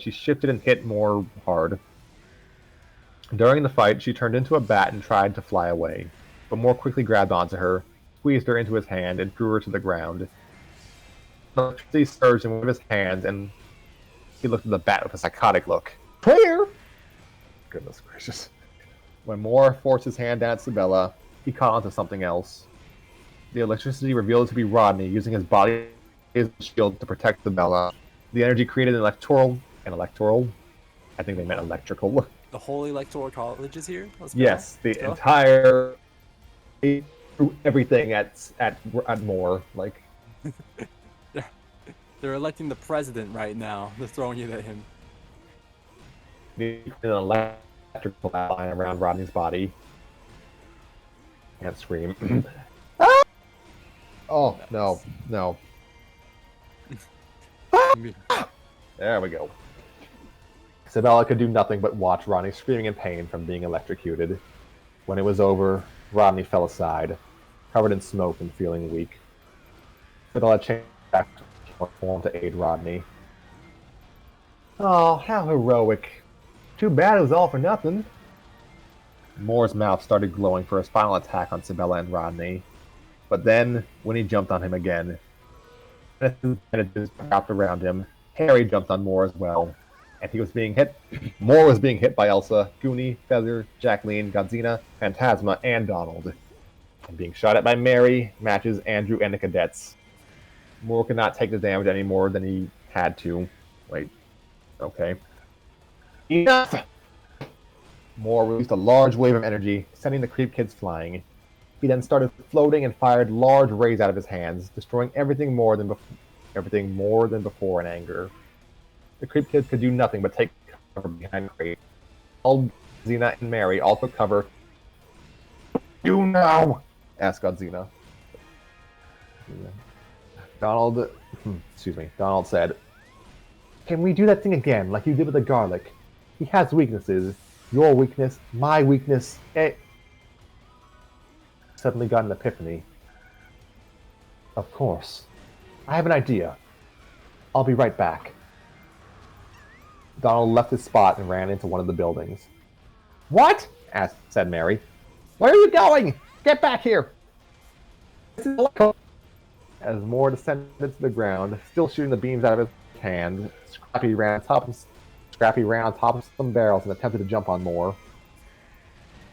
she shifted and hit Moore hard. During the fight, she turned into a bat and tried to fly away, but Moore quickly grabbed onto her, squeezed her into his hand, and drew her to the ground. Electricity surged in one of his hands, and he looked at the bat with a psychotic look. Clear! Goodness gracious. When Moore forced his hand down at Sabella, he caught onto something else. The electricity revealed it to be Rodney, using his body as a shield to protect Sabella. The energy created an electoral? I think they meant electrical. The whole electoral college is here? Yes, the entire... everything at Moore, like... They're electing the president right now. They're throwing it at him. An electrical line around Rodney's body. Can't scream. Ah! Oh, no. There we go. Sabella could do nothing but watch Rodney screaming in pain from being electrocuted. When it was over, Rodney fell aside, covered in smoke and feeling weak. Sabella changed back to form to aid Rodney. Oh, how heroic. Too bad it was all for nothing. Moore's mouth started glowing for his final attack on Sabella and Rodney. But then, when he jumped on him again, and it wrapped around him, Harry jumped on Moore as well. And he was being hit. Moore was being hit by Elsa, Goonie, Feather, Jacqueline, Godzina, Phantasma, and Donald. And being shot at by Mary, Matches, Andrew, and the cadets. Moore could not take the damage any more than he had to. Wait. Okay. Enough! Moore released a large wave of energy, sending the creep kids flying. He then started floating and fired large rays out of his hands, destroying everything more than before in anger. The creep kids could do nothing but take cover behind Crate. All Xena and Mary all took cover. You now? Asked Godzina. Donald said, "Can we do that thing again, like you did with the garlic? He has weaknesses. Your weakness, my weakness, Suddenly got an epiphany. Of course. I have an idea. I'll be right back. Donald left his spot and ran into one of the buildings. What? said Mary. Where are you going? Get back here! As Moore descended to the ground, still shooting the beams out of his hand, Scrappy ran on top of some barrels and attempted to jump on Moore.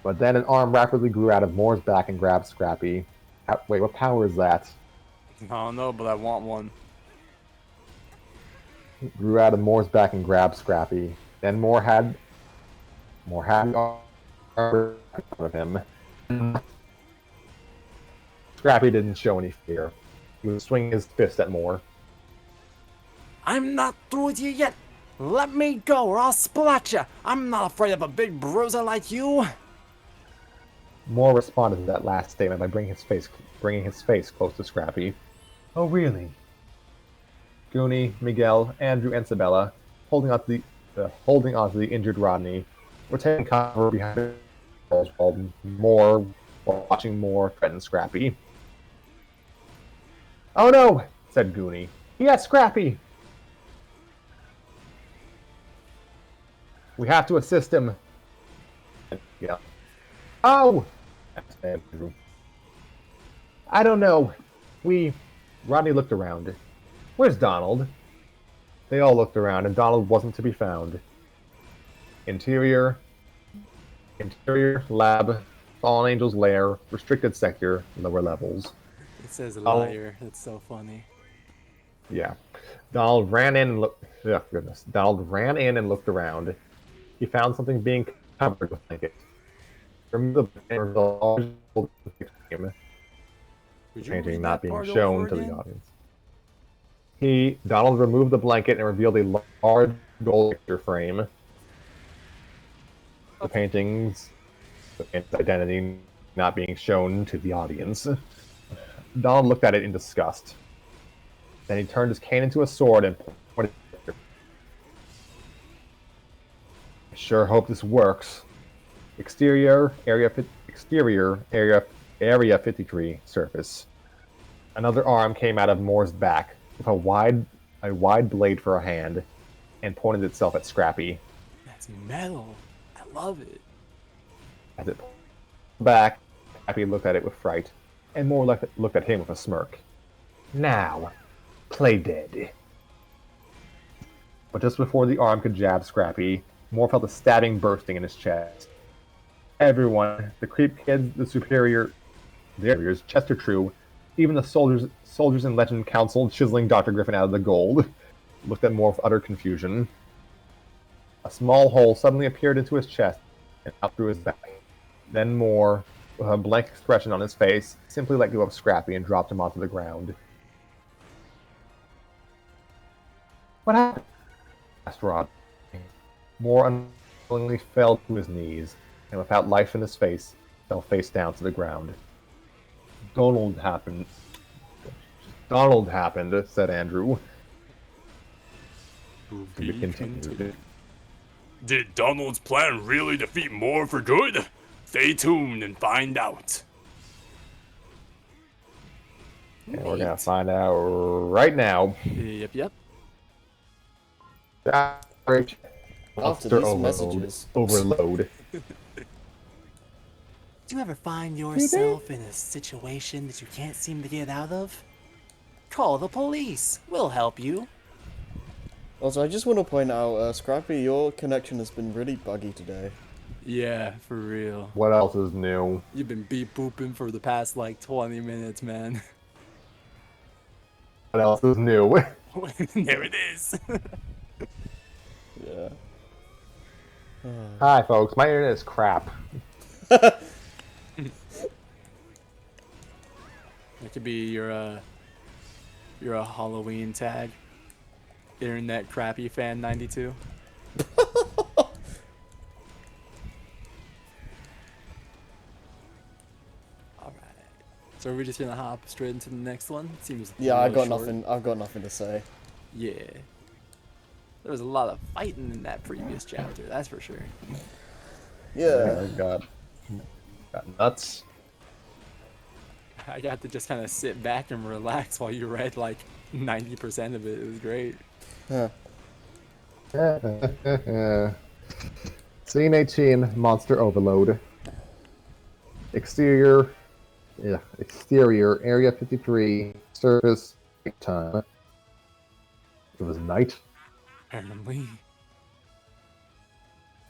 But then an arm rapidly grew out of Moore's back and grabbed Scrappy. Wait, what power is that? I don't know, but I want one. Grew out of Moore's back and grabbed Scrappy. Then Moore had the arm out of him. Scrappy didn't show any fear. He was swinging his fist at Moore. I'm not through with you yet. Let me go or I'll splat you. I'm not afraid of a big bruiser like you. Moore responded to that last statement by bringing his face close to Scrappy. Oh, really? Goonie, Miguel, Andrew, and Sabella, holding on to the injured Rodney, were taking cover behind the walls while watching Moore threaten Scrappy. Oh no! Said Goonie. He got Scrappy! We have to assist him. Yeah. Oh! Asked Andrew. I don't know. Rodney looked around. Where's Donald? They all looked around, and Donald wasn't to be found. Interior, lab, Fallen Angel's lair, restricted sector, lower levels. It says liar. That's so funny. Yeah. Donald ran in and looked. Oh, goodness. Donald ran in and looked around. He found something being covered with blankets. Removed the painting not being shown to the audience. Donald removed the blanket and revealed a large gold picture frame. The painting's identity not being shown to the audience. Donald looked at it in disgust. Then he turned his cane into a sword and pointed at it. I sure hope this works. Exterior, area 53, surface. Another arm came out of Moore's back, with a wide blade for a hand, and pointed itself at Scrappy. That's metal. I love it. As it pulled back, Scrappy looked at it with fright, and Moore looked at him with a smirk. Now, play dead. But just before the arm could jab Scrappy, Moore felt a stabbing bursting in his chest. Everyone, the creep kids, the superiors, Chester True, even the soldiers in Legend Council chiseling Dr. Griffin out of the gold, looked at Moore with utter confusion. A small hole suddenly appeared into his chest and out through his back. Then Moore, with a blank expression on his face, simply let go of Scrappy and dropped him onto the ground. What happened? Asked Rod. Moore unwillingly fell to his knees, and without life in his face, fell face down to the ground. Donald happened, said Andrew. To be continued. Did Donald's plan really defeat Moore for good? Stay tuned and find out. And we're gonna find out right now. Yep. After these messages. Overload. Do you ever find yourself in a situation that you can't seem to get out of? Call the police. We'll help you. Also, I just want to point out, Scrappy, your connection has been really buggy today. Yeah, for real. What else is new? You've been beep booping for the past like 20 minutes, man. What else is new? There it is. Yeah. Hi, folks. My internet is crap. That could be your Halloween tag. Internet crappy fan 92. Alright. So are we just gonna hop straight into the next one? Seems Yeah, a I little got short. nothing. I've got nothing to say. Yeah. There was a lot of fighting in that previous chapter, that's for sure. Yeah. Got nuts. I got to just kind of sit back and relax while you read like 90% of it. It was great. Huh. Scene 18, Monster Overload. Exterior, Exterior, Area 53, surface, time. It was night. Apparently.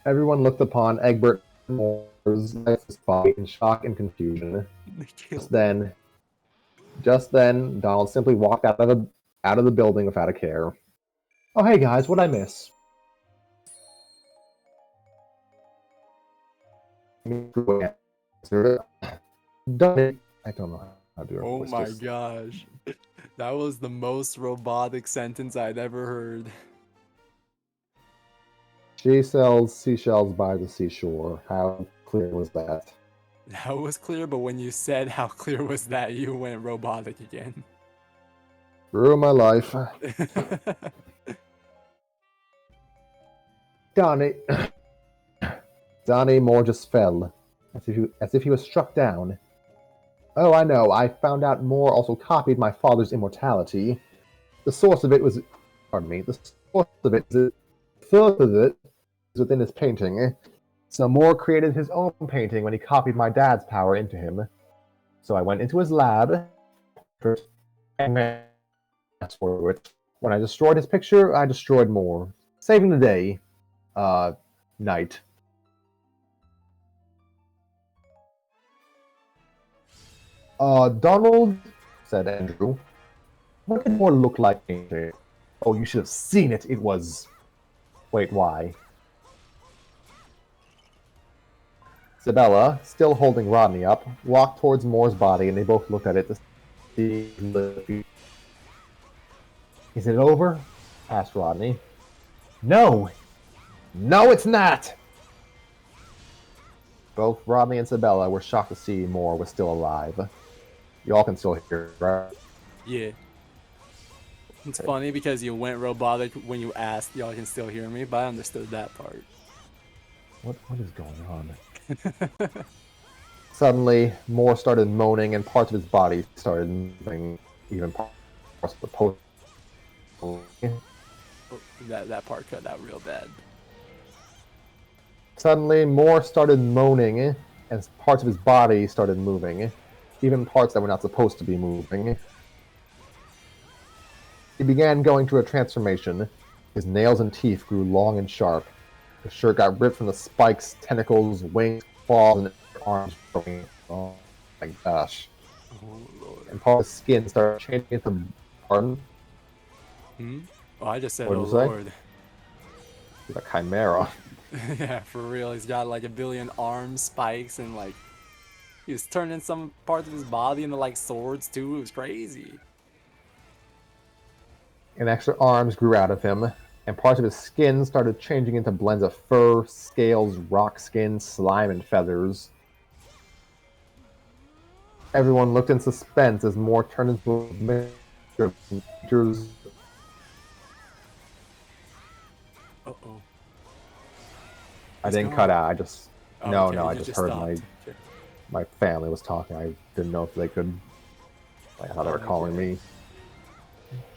Everyone looked upon Egbert Moore's lifeless body in shock and confusion. They killed Just then, Donald simply walked out of the building without a care. Oh, hey guys, what'd I miss? Done it. I don't know how to do it. Oh my gosh. That was the most robotic sentence I'd ever heard. She sells seashells by the seashore. How clear was that? That was clear, but when you said how clear was that, you went robotic again. Ruined my life. Donnie. Donnie Moore just fell, as if he was struck down. Oh, I know. I found out Moore also copied my father's immortality. The source of it was, pardon me. The source of it is within his painting. So Moore created his own painting when he copied my dad's power into him. So I went into his lab and asked for it. When I destroyed his picture, I destroyed Moore, saving the day. Night. Donald, said Andrew. What did Moore look like? Oh, you should have seen it. It was... Wait, why? Isabella, still holding Rodney up, walked towards Moore's body, and they both looked at it to see... Is it over? Asked Rodney. No! No, it's not! Both Rodney and Isabella were shocked to see Moore was still alive. Y'all can still hear, right? Yeah. It's funny because you went robotic when you asked y'all can still hear me, but I understood that part. What is going on? Suddenly, Moore started moaning and parts of his body started moving, even parts of the post. That part cut out real bad. Suddenly, Moore started moaning, and parts of his body started moving, even parts that were not supposed to be moving. He began going through a transformation. His nails and teeth grew long and sharp. His shirt got ripped from the spikes, tentacles, wings, claws, and arms growing. Oh my gosh. Oh, Lord. And part of his skin started changing into... Pardon? Oh, I just said, What oh did you say? Lord. He's a chimera. Yeah, for real. He's got like a billion arms, spikes, and like... He's turning some parts of his body into like swords too. It was crazy. And extra arms grew out of him, and parts of his skin started changing into blends of fur, scales, rock skin, slime, and feathers. Everyone looked in suspense as Moore turned into a mixture of features. Uh-oh. I He's didn't gone. cut out. I just Oh, no, okay, no. I you just heard stopped. Okay. my family was talking. I didn't know if they could. Like, how they were calling me.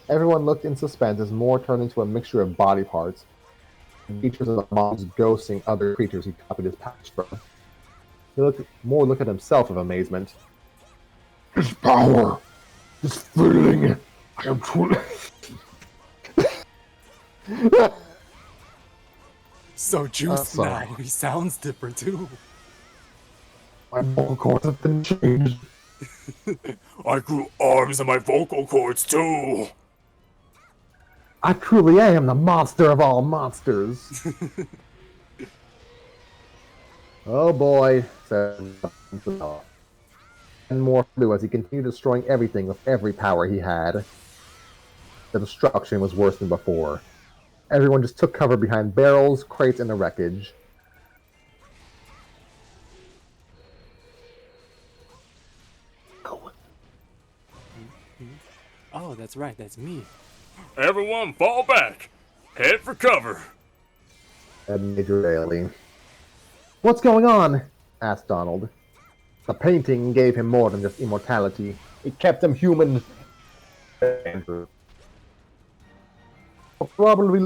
Everyone looked in suspense as Moore turned into a mixture of body parts, features of the monsters ghosting other creatures he copied his patch from. Moore looked at himself with amazement. His power, this feeling, I am truly. So juiced sorry. now. He sounds different too. My vocal cords have been changed. I grew arms on my vocal cords too. I truly am the monster of all monsters. Oh boy, said Isabella. And more flew as he continued destroying everything with every power he had. The destruction was worse than before. Everyone just took cover behind barrels, crates, and the wreckage. Oh, that's right. That's me. Everyone fall back. Head for cover. Said Major Daly. What's going on? Asked Donald. The painting gave him more than just immortality. It kept him human. Andrew. More probably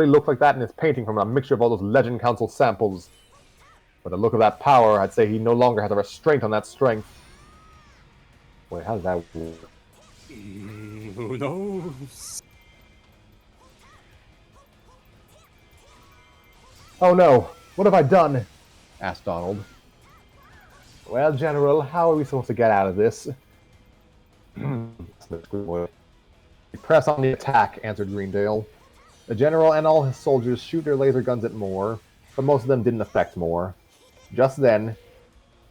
looked like that in his painting from a mixture of all those Legend Council samples. With the look of that power, I'd say he no longer has a restraint on that strength. Wait, how does that work? Who knows? Oh no, what have I done? Asked Donald. Well, General, how are we supposed to get out of this? Press on the attack, answered Greendale. The General and all his soldiers shoot their laser guns at Moore, but most of them didn't affect Moore. Just then,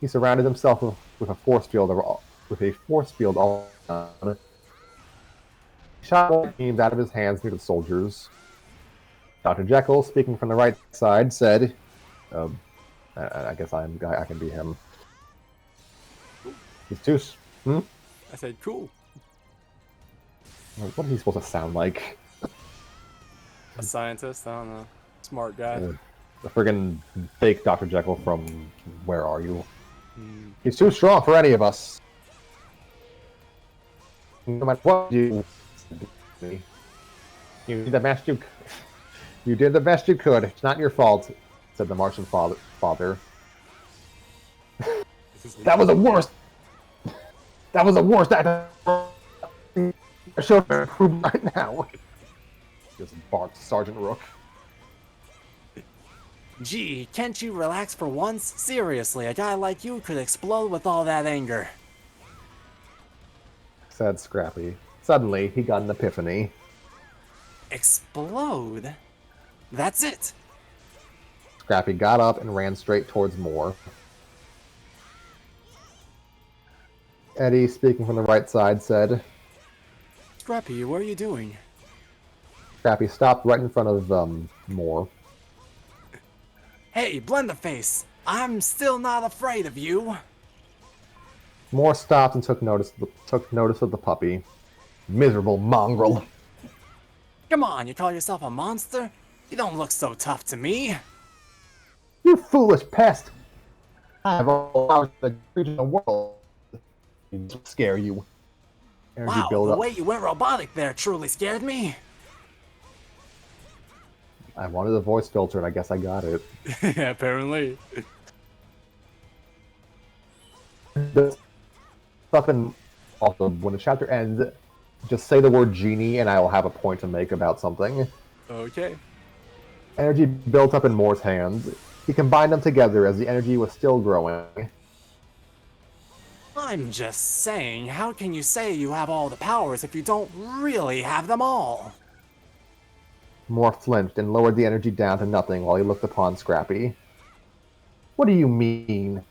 he surrounded himself with a force field all around. He shot more beams out of his hands near the soldiers. Dr. Jekyll, speaking from the right side, said, I guess I can be him. He's too... I said, cool. What is he supposed to sound like? A scientist? I don't know. Smart guy. The friggin' fake Dr. Jekyll from Where Are You? He's too strong for any of us. No matter what you do, you did the best you did the best you could. It's not your fault, said the Martian father. That was the worst. That was the worst. I showed improvement right now. Just barked Sergeant Rook. Gee, can't you relax for once? Seriously, a guy like you could explode with all that anger. Said Scrappy. Suddenly, he got an epiphany. Explode? That's it! Scrappy got up and ran straight towards Moore. Eddie, speaking from the right side, said, Scrappy, what are you doing? Scrappy stopped right in front of, Moore. Hey, Blenderface! I'm still not afraid of you! Moore stopped and took notice of the puppy. Miserable mongrel. Come on, you call yourself a monster? You don't look so tough to me! You foolish pest! I have all powers of the creature in the world. To scare you. Energy Wow, build the up. way you went robotic there truly scared me! I wanted a voice filter and I guess I got it. Yeah, apparently. Something also, when the chapter ends, just say the word genie and I will have a point to make about something. Okay. Energy built up in Moore's hands. He combined them together as the energy was still growing. I'm just saying, how can you say you have all the powers if you don't really have them all? Moore flinched and lowered the energy down to nothing while he looked upon Scrappy. What do you mean?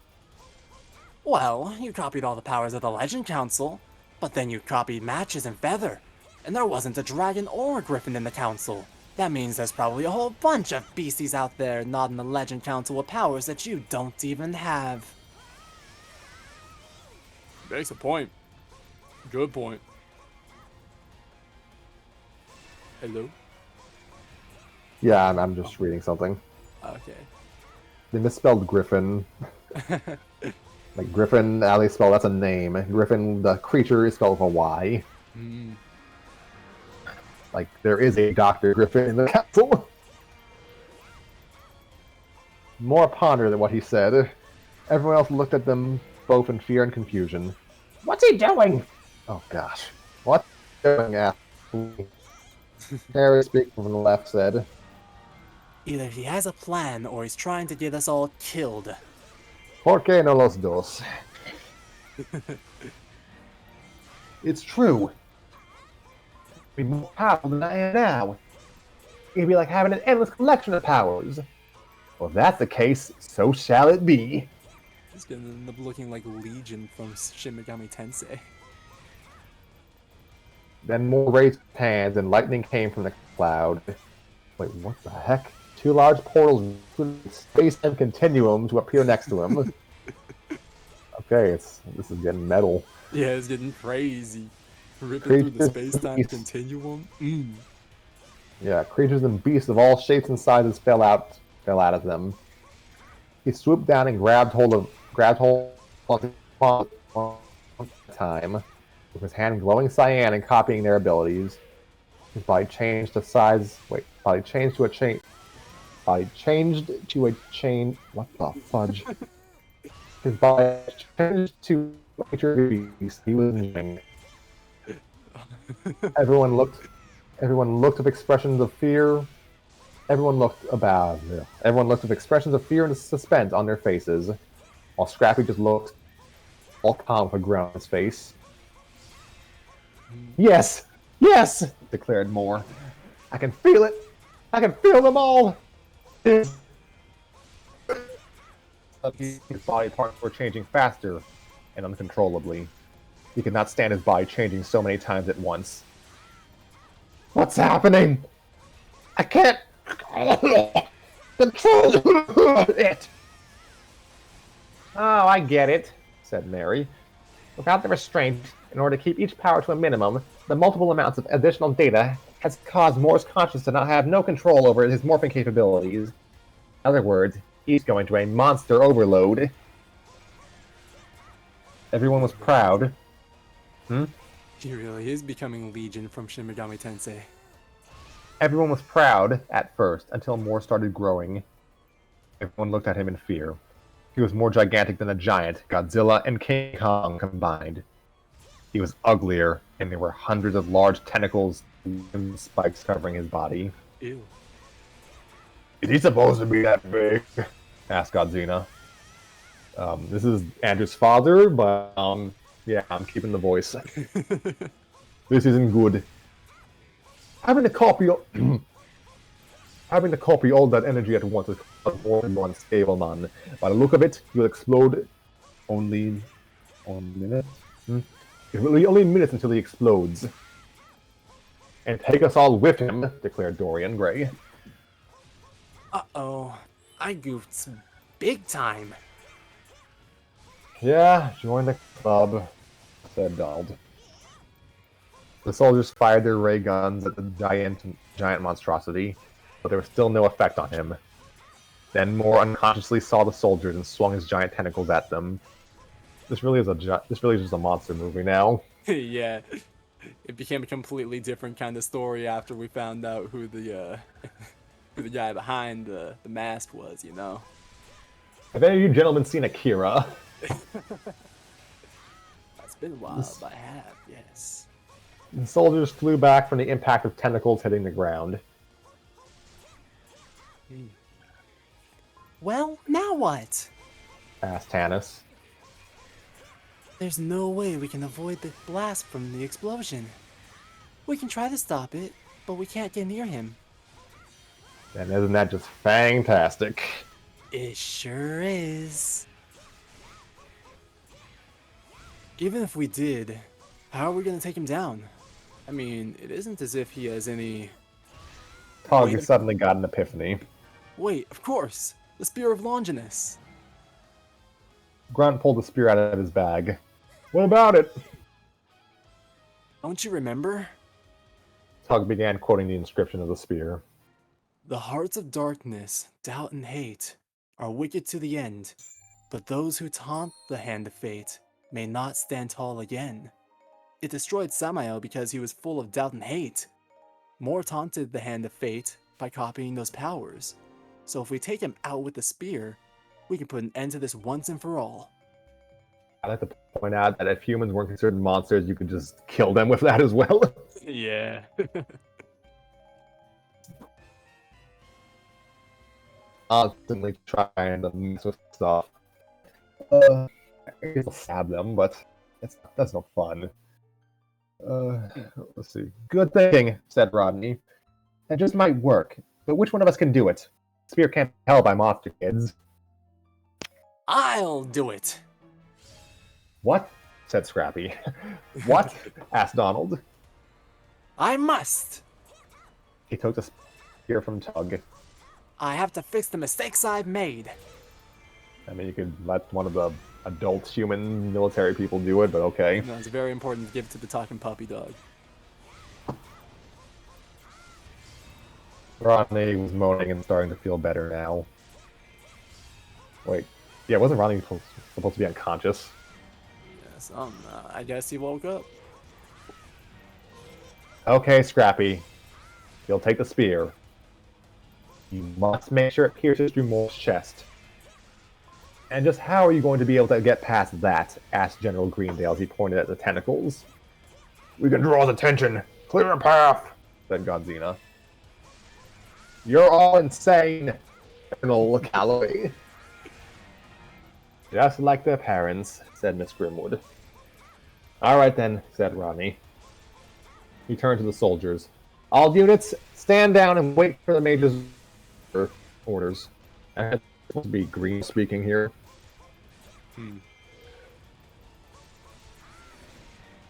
Well, you copied all the powers of the Legend Council, but then you copied Matches and Feather, and there wasn't a dragon or a griffin in the council. That means there's probably a whole bunch of beasties out there not in the Legend Council with powers that you don't even have. Makes a point. Good point. Hello? Yeah, I'm just reading something. Okay. They misspelled Griffin. Like Griffin, how they spell that's a name. Griffin, the creature, is spelled with a Y. Like there is a Dr. Griffin in the castle. More pondered than what he said. Everyone else looked at them both in fear and confusion. What's he doing? Oh gosh. What's he doing? Harry, speaking from the left, said, Either he has a plan or he's trying to get us all killed. ¿Por qué no los dos? It's true. Be more powerful than I am now. It'd be like having an endless collection of powers. Well, if that's the case, so shall it be. He's gonna end up looking like Legion from Shin Megami Tensei. Then Moore raised his hands and lightning came from the cloud. Wait, what the heck? Two large portals between space and continuum to appear next to him. Okay, this is getting metal. Yeah, it's getting crazy. Ripping through the Creatures space-time beasts. continuum. Yeah, creatures and beasts of all shapes and sizes fell out of them. He swooped down and grabbed hold of time, with his hand glowing cyan and copying their abilities. His body changed to size. Wait, body changed to a chain. body changed to a chain. What the fudge? His body changed to a nature beast. He was enjoying. Everyone looked. Everyone looked with expressions of fear. Everyone looked about. Yeah. Everyone looked with expressions of fear and suspense on their faces, while Scrappy just looked all calm with a grin on his face. Yes, yes, declared Moore. I can feel it. I can feel them all. His body parts were changing faster and uncontrollably. He could not stand his body changing so many times at once. What's happening? I can't control it. Oh, I get it, said Mary. Without the restraint, in order to keep each power to a minimum, the multiple amounts of additional data has caused Moore's conscience to not have no control over his morphing capabilities. In other words, he's going to a monster overload. Everyone was proud. He really is becoming Legion from Shin Megami Tensei. Everyone was proud at first until Moore started growing. Everyone looked at him in fear. He was more gigantic than a giant, Godzilla and King Kong combined. He was uglier, and there were hundreds of large tentacles and spikes covering his body. Ew. Is he supposed to be that big? Asked Godzilla. This is Andrew's father, but yeah, I'm keeping the voice. This isn't good. Having to copy all that energy at once is more than unstable, man. By the look of it, you'll explode only minutes. It will be only minutes until he explodes. And take us all with him, declared Dorian Gray. Uh-oh. I goofed big time. Yeah, join the club, said Donald. The soldiers fired their ray guns at the giant monstrosity, but there was still no effect on him. Then Moore unconsciously saw the soldiers and swung his giant tentacles at them. This really is just a monster movie now. Yeah. It became a completely different kind of story after we found out who the who the guy behind the mask was, you know? Have any of you gentlemen seen Akira? It's been a while, but I have, yes. The soldiers flew back from the impact of tentacles hitting the ground. Well, now what? Asked Tannis. There's no way we can avoid the blast from the explosion. We can try to stop it, but we can't get near him. And isn't that just fantastic? It sure is. Even if we did, how are we gonna take him down? I mean, it isn't as if he has any... Tog has suddenly got an epiphany. Wait, of course! The Spear of Longinus! Grunt pulled the spear out of his bag. What about it? Don't you remember? Tug began quoting the inscription of the spear. The hearts of darkness, doubt and hate, are wicked to the end, but those who taunt the hand of fate may not stand tall again. It destroyed Samael because he was full of doubt and hate. Moore taunted the hand of fate by copying those powers. So if we take him out with the spear, we can put an end to this once and for all. I'd like to point out that if humans weren't considered monsters, you could just kill them with that as well. Yeah. Constantly trying to mess with stuff. It'll stab them, but that's no fun. Let's see. Good thinking, said Rodney. That just might work, but which one of us can do it? Spear can't be held by monster kids. I'll do it! What? Said Scrappy. What? Asked Donald. I must! He took the spear from Tug. I have to fix the mistakes I've made. I mean, you could let one of the adult human military people do it, but okay. No, it's very important to give it to the talking puppy dog. Rodney was moaning and starting to feel better now. Wait. Yeah, wasn't Rodney supposed to be unconscious? Yes, I guess he woke up. Okay, Scrappy. You'll take the spear. You must make sure it pierces through Mole's chest. And just how are you going to be able to get past that? Asked General Greendale as he pointed at the tentacles. We can draw his attention. Clear a path, said Godzina. You're all insane, Colonel Calloway. Just like their parents, said Miss Grimwood. All right then, said Rodney. He turned to the soldiers. All units, stand down and wait for the major's orders. It's supposed to be Green speaking here.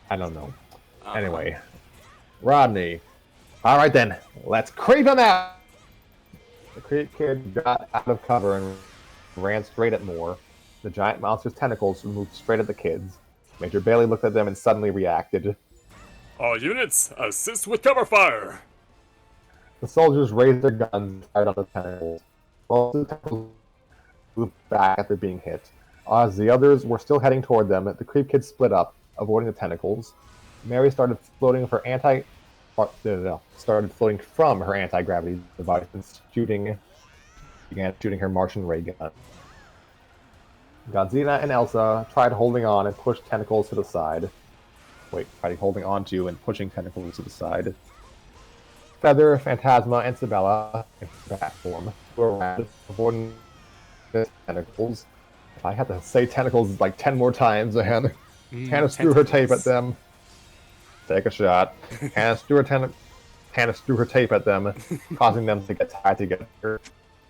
I don't know. Anyway, Rodney. All right then, let's creep him out. The creep kid got out of cover and ran straight at Moore. The giant monster's tentacles moved straight at the kids. Major Bailey looked at them and suddenly reacted. All units, assist with cover fire! The soldiers raised their guns and fired on the tentacles. Most of the tentacles moved back after being hit. As the others were still heading toward them, the creep kids split up, avoiding the tentacles. Mary started floating from her anti-gravity device and began shooting her Martian ray gun. Godzilla and Elsa tried holding on and pushed tentacles to the side. Tried holding on to and pushing tentacles to the side. Feather, Phantasma, and Sabella in bat form were around, avoiding the tentacles. If I had to say tentacles like 10 more times, man. Hannah threw her tape at them. Take a shot. Hannah threw her tape at them, causing them to get tied together.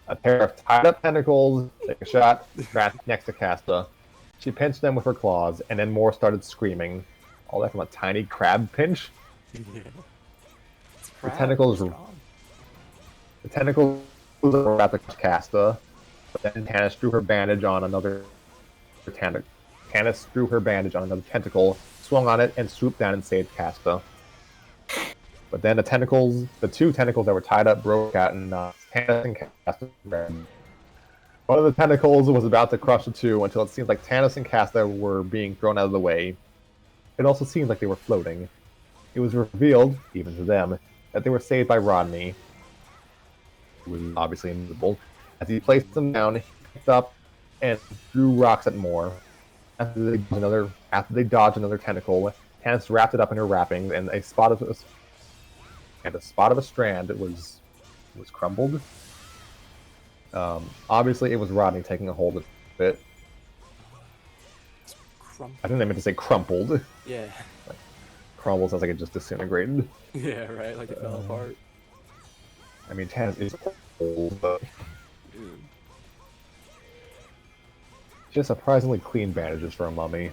A pair of tied-up tentacles. Take a shot. Next to Casta. She pinched them with her claws, and then more started screaming. All that from a tiny crab pinch? Yeah. The tentacles were about to Casta, but then Tannis drew her bandage on another tentacle. Tannis drew her bandage on another tentacle, swung on it, and swooped down and saved Casta. But then the two tentacles that were tied up broke out and Tannis and Casta grabbed. One of the tentacles was about to crush the two until it seemed like Tannis and Casta were being thrown out of the way. It also seemed like they were floating. It was revealed, even to them, that they were saved by Rodney, who was obviously invisible. As he placed them down, he picked up and threw rocks at Moore. After they dodged another tentacle, Tannis wrapped it up in her wrappings, and a spot of a strand was crumbled. Obviously, it was Rodney taking a hold of it. I think they meant to say crumpled. Yeah. Crumbled sounds like it just disintegrated. Yeah, right. Like it fell apart. I mean, Tannis is old, but Dude. she has surprisingly clean bandages for a mummy.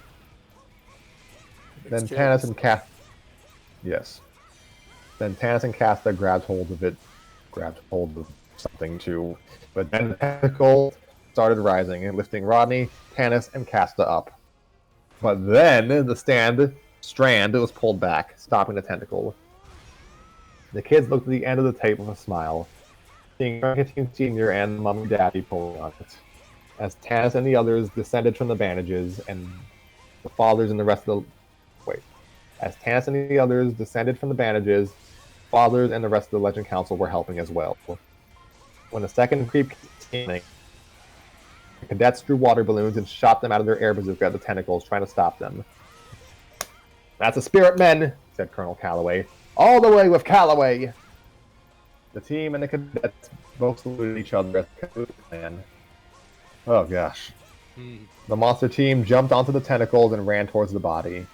Then It's Tannis and Casta. Yes. Then Tannis and Casta grabbed hold of something too. But then the tentacle started rising and lifting Rodney, Tannis, and Casta up. But then the strand was pulled back, stopping the tentacle. The kids looked at the end of the tape with a smile, seeing Frankenstein Sr. and Mummy Daddy pulling on it. As Tannis and the others descended from the bandages, and the fathers and the rest of the... As Tannis and the others descended from the bandages, fathers and the rest of the Legend Council were helping as well. When the second creep came, the cadets drew water balloons and shot them out of their air bazooka at the tentacles, trying to stop them. That's a spirit, men, said Colonel Calloway. All the way with Calloway! The team and the cadets both saluted each other as the Calloway clan. Oh gosh. The monster team jumped onto the tentacles and ran towards the body.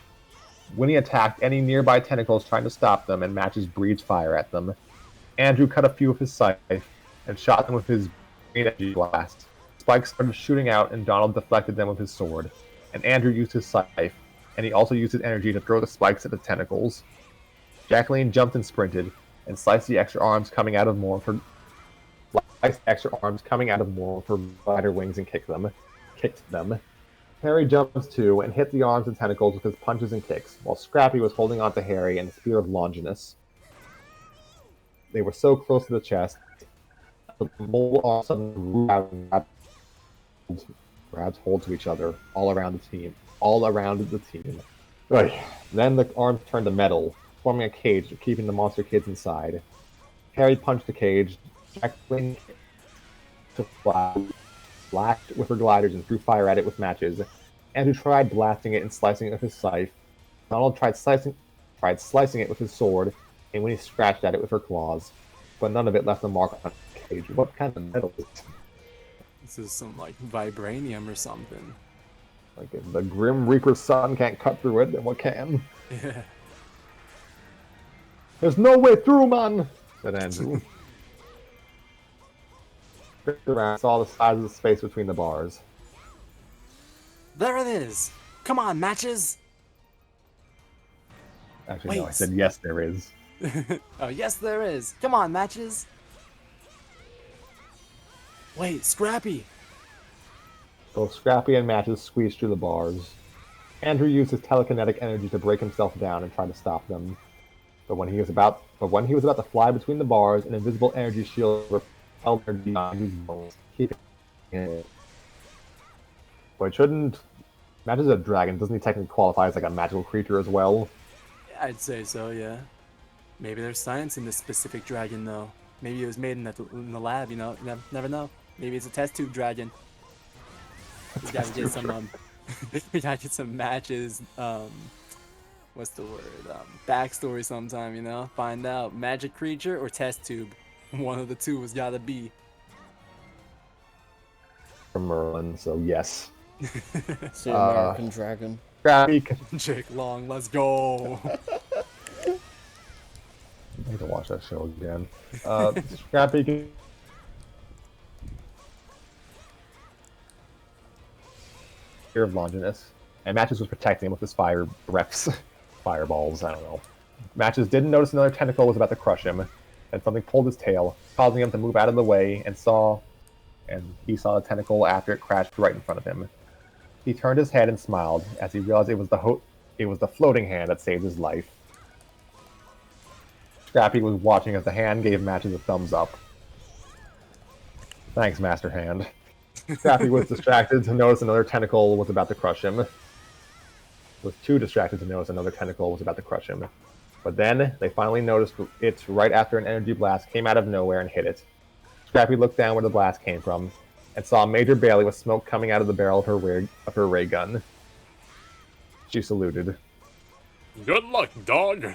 Winnie attacked any nearby tentacles trying to stop them, and Matches breathed fire at them. Andrew cut a few with his scythe and shot them with his green energy blast. Spike started shooting out, and Donald deflected them with his sword. And Andrew used his scythe, and he also used his energy to throw the spikes at the tentacles. Jacqueline jumped and sprinted, and sliced the extra arms coming out of more of her spider wings and kicked them. Harry jumped too and hit the arms and tentacles with his punches and kicks, while Scrappy was holding on to Harry and the Spear of Longinus. They were so close to the chest, the mole all of a sudden grabs hold to each other all around the team. Right. Then the arms turned to metal, forming a cage, keeping the monster kids inside. Harry punched the cage, Jacqueline took flashed with her gliders and threw fire at it with matches. Andrew tried blasting it and slicing it with his scythe. Donald tried slicing it with his sword, and when he scratched at it with her claws. But none of it left a mark on the cage. What kind of metal is this? This is some like vibranium or something. Like, if the Grim Reaper's son can't cut through it, then what can? Yeah. There's no way through, man! Said Andrew. Looked around, saw the size of the space between the bars. There it is. Come on, matches. Actually, no, I Wait. said yes, there is. Oh, yes, there is. Come on, matches. Wait, Scrappy. Both Scrappy and Matches squeezed through the bars. Andrew used his telekinetic energy to break himself down and try to stop them. But when he was about to fly between the bars, an invisible energy shield repelled energy on his bones, keeping it. But shouldn't Matches is a dragon? Doesn't he technically qualify as like a magical creature as well? I'd say so, yeah. Maybe there's science in this specific dragon, though. Maybe it was made in the lab, you know? Never know. Maybe it's a test tube dragon. We gotta get some, we gotta get some Matches, what's the word? Backstory sometime, you know? Find out. Magic creature or test tube. One of the two has gotta be. From Merlin, so yes. It's the American dragon. Scrappy. Jake Long, let's go! I need to watch that show again. Scrappy. Fear of Longinus, and Matches was protecting him with his fire breaths, fireballs. I don't know. Matches didn't notice another tentacle was about to crush him, and something pulled his tail, causing him to move out of the way, and he saw the tentacle after it crashed right in front of him. He turned his head and smiled as he realized it was the floating hand that saved his life. Scrappy was watching as the hand gave Matches a thumbs up. Thanks, Master Hand. Scrappy was distracted to notice another tentacle was about to crush him. Was too distracted to notice another tentacle was about to crush him. But then, they finally noticed it right after an energy blast came out of nowhere and hit it. Scrappy looked down where the blast came from, and saw Major Bailey with smoke coming out of the barrel of her ray gun. She saluted. Good luck, dog.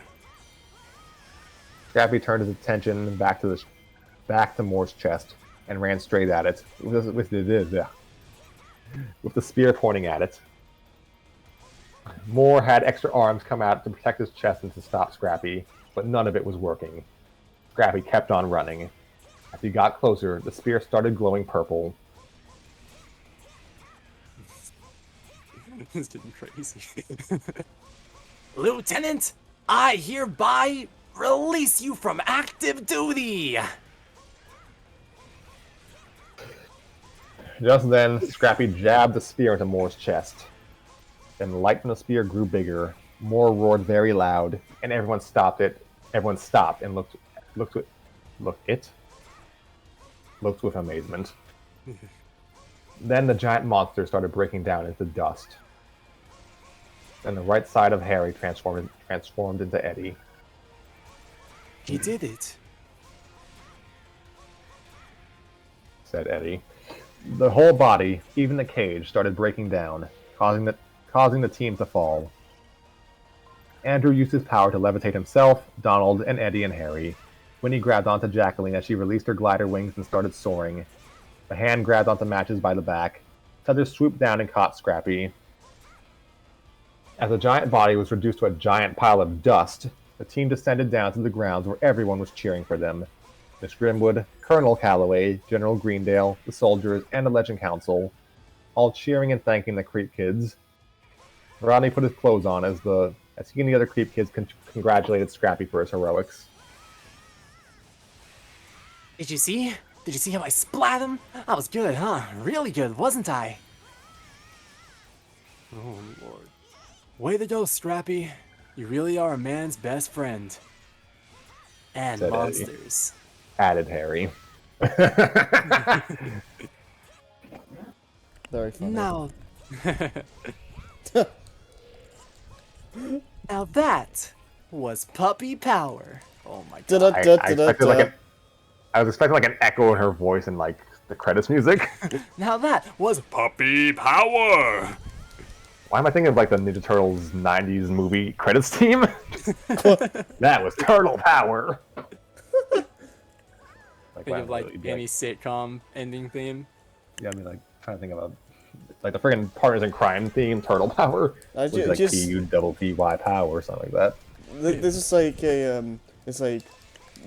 Scrappy turned his attention back to Moore's chest and ran straight at it, with the spear pointing at it. Moore had extra arms come out to protect his chest and to stop Scrappy, but none of it was working. Scrappy kept on running. As he got closer, the spear started glowing purple. It's getting crazy. Lieutenant, I hereby release you from active duty. Just then, Scrappy jabbed the spear into Moore's chest. Then the light from the spear grew bigger. Moore roared very loud, and everyone stopped and looked with amazement. Then the giant monster started breaking down into dust. Then the right side of Harry transformed into Eddie. He did it. Said Eddie. The whole body, even the cage, started breaking down, causing the team to fall. Andrew used his power to levitate himself, Donald, and Eddie and Harry. Winnie grabbed onto Jacqueline as she released her glider wings and started soaring. The hand grabbed onto Matches by the back. Feathers swooped down and caught Scrappy. As the giant body was reduced to a giant pile of dust, the team descended down to the grounds where everyone was cheering for them. Miss Grimwood, Colonel Calloway, General Greendale, the soldiers, and the Legend Council, all cheering and thanking the Creep Kids. Rodney put his clothes on as he and the other Creep Kids congratulated Scrappy for his heroics. Did you see? Did you see how I splat him? I was good, huh? Really good, wasn't I? Oh, Lord. Way to go, Scrappy. You really are a man's best friend. And Said Eddie. monsters. Added Harry. Very funny. Now... now that was puppy power. Oh my god. I I was expecting like an echo in her voice and like the credits music. Now that was Puppy power! Why am I thinking of like the Ninja Turtles '90s movie credits team? That was Turtle Power. Like, Think wow, of like it'd be any sitcom ending theme. yeah, I mean like trying to think about like the friggin' Partners in Crime theme, Turtle Power. I Which is like just PUPPY Power or something like that. This is like a it's like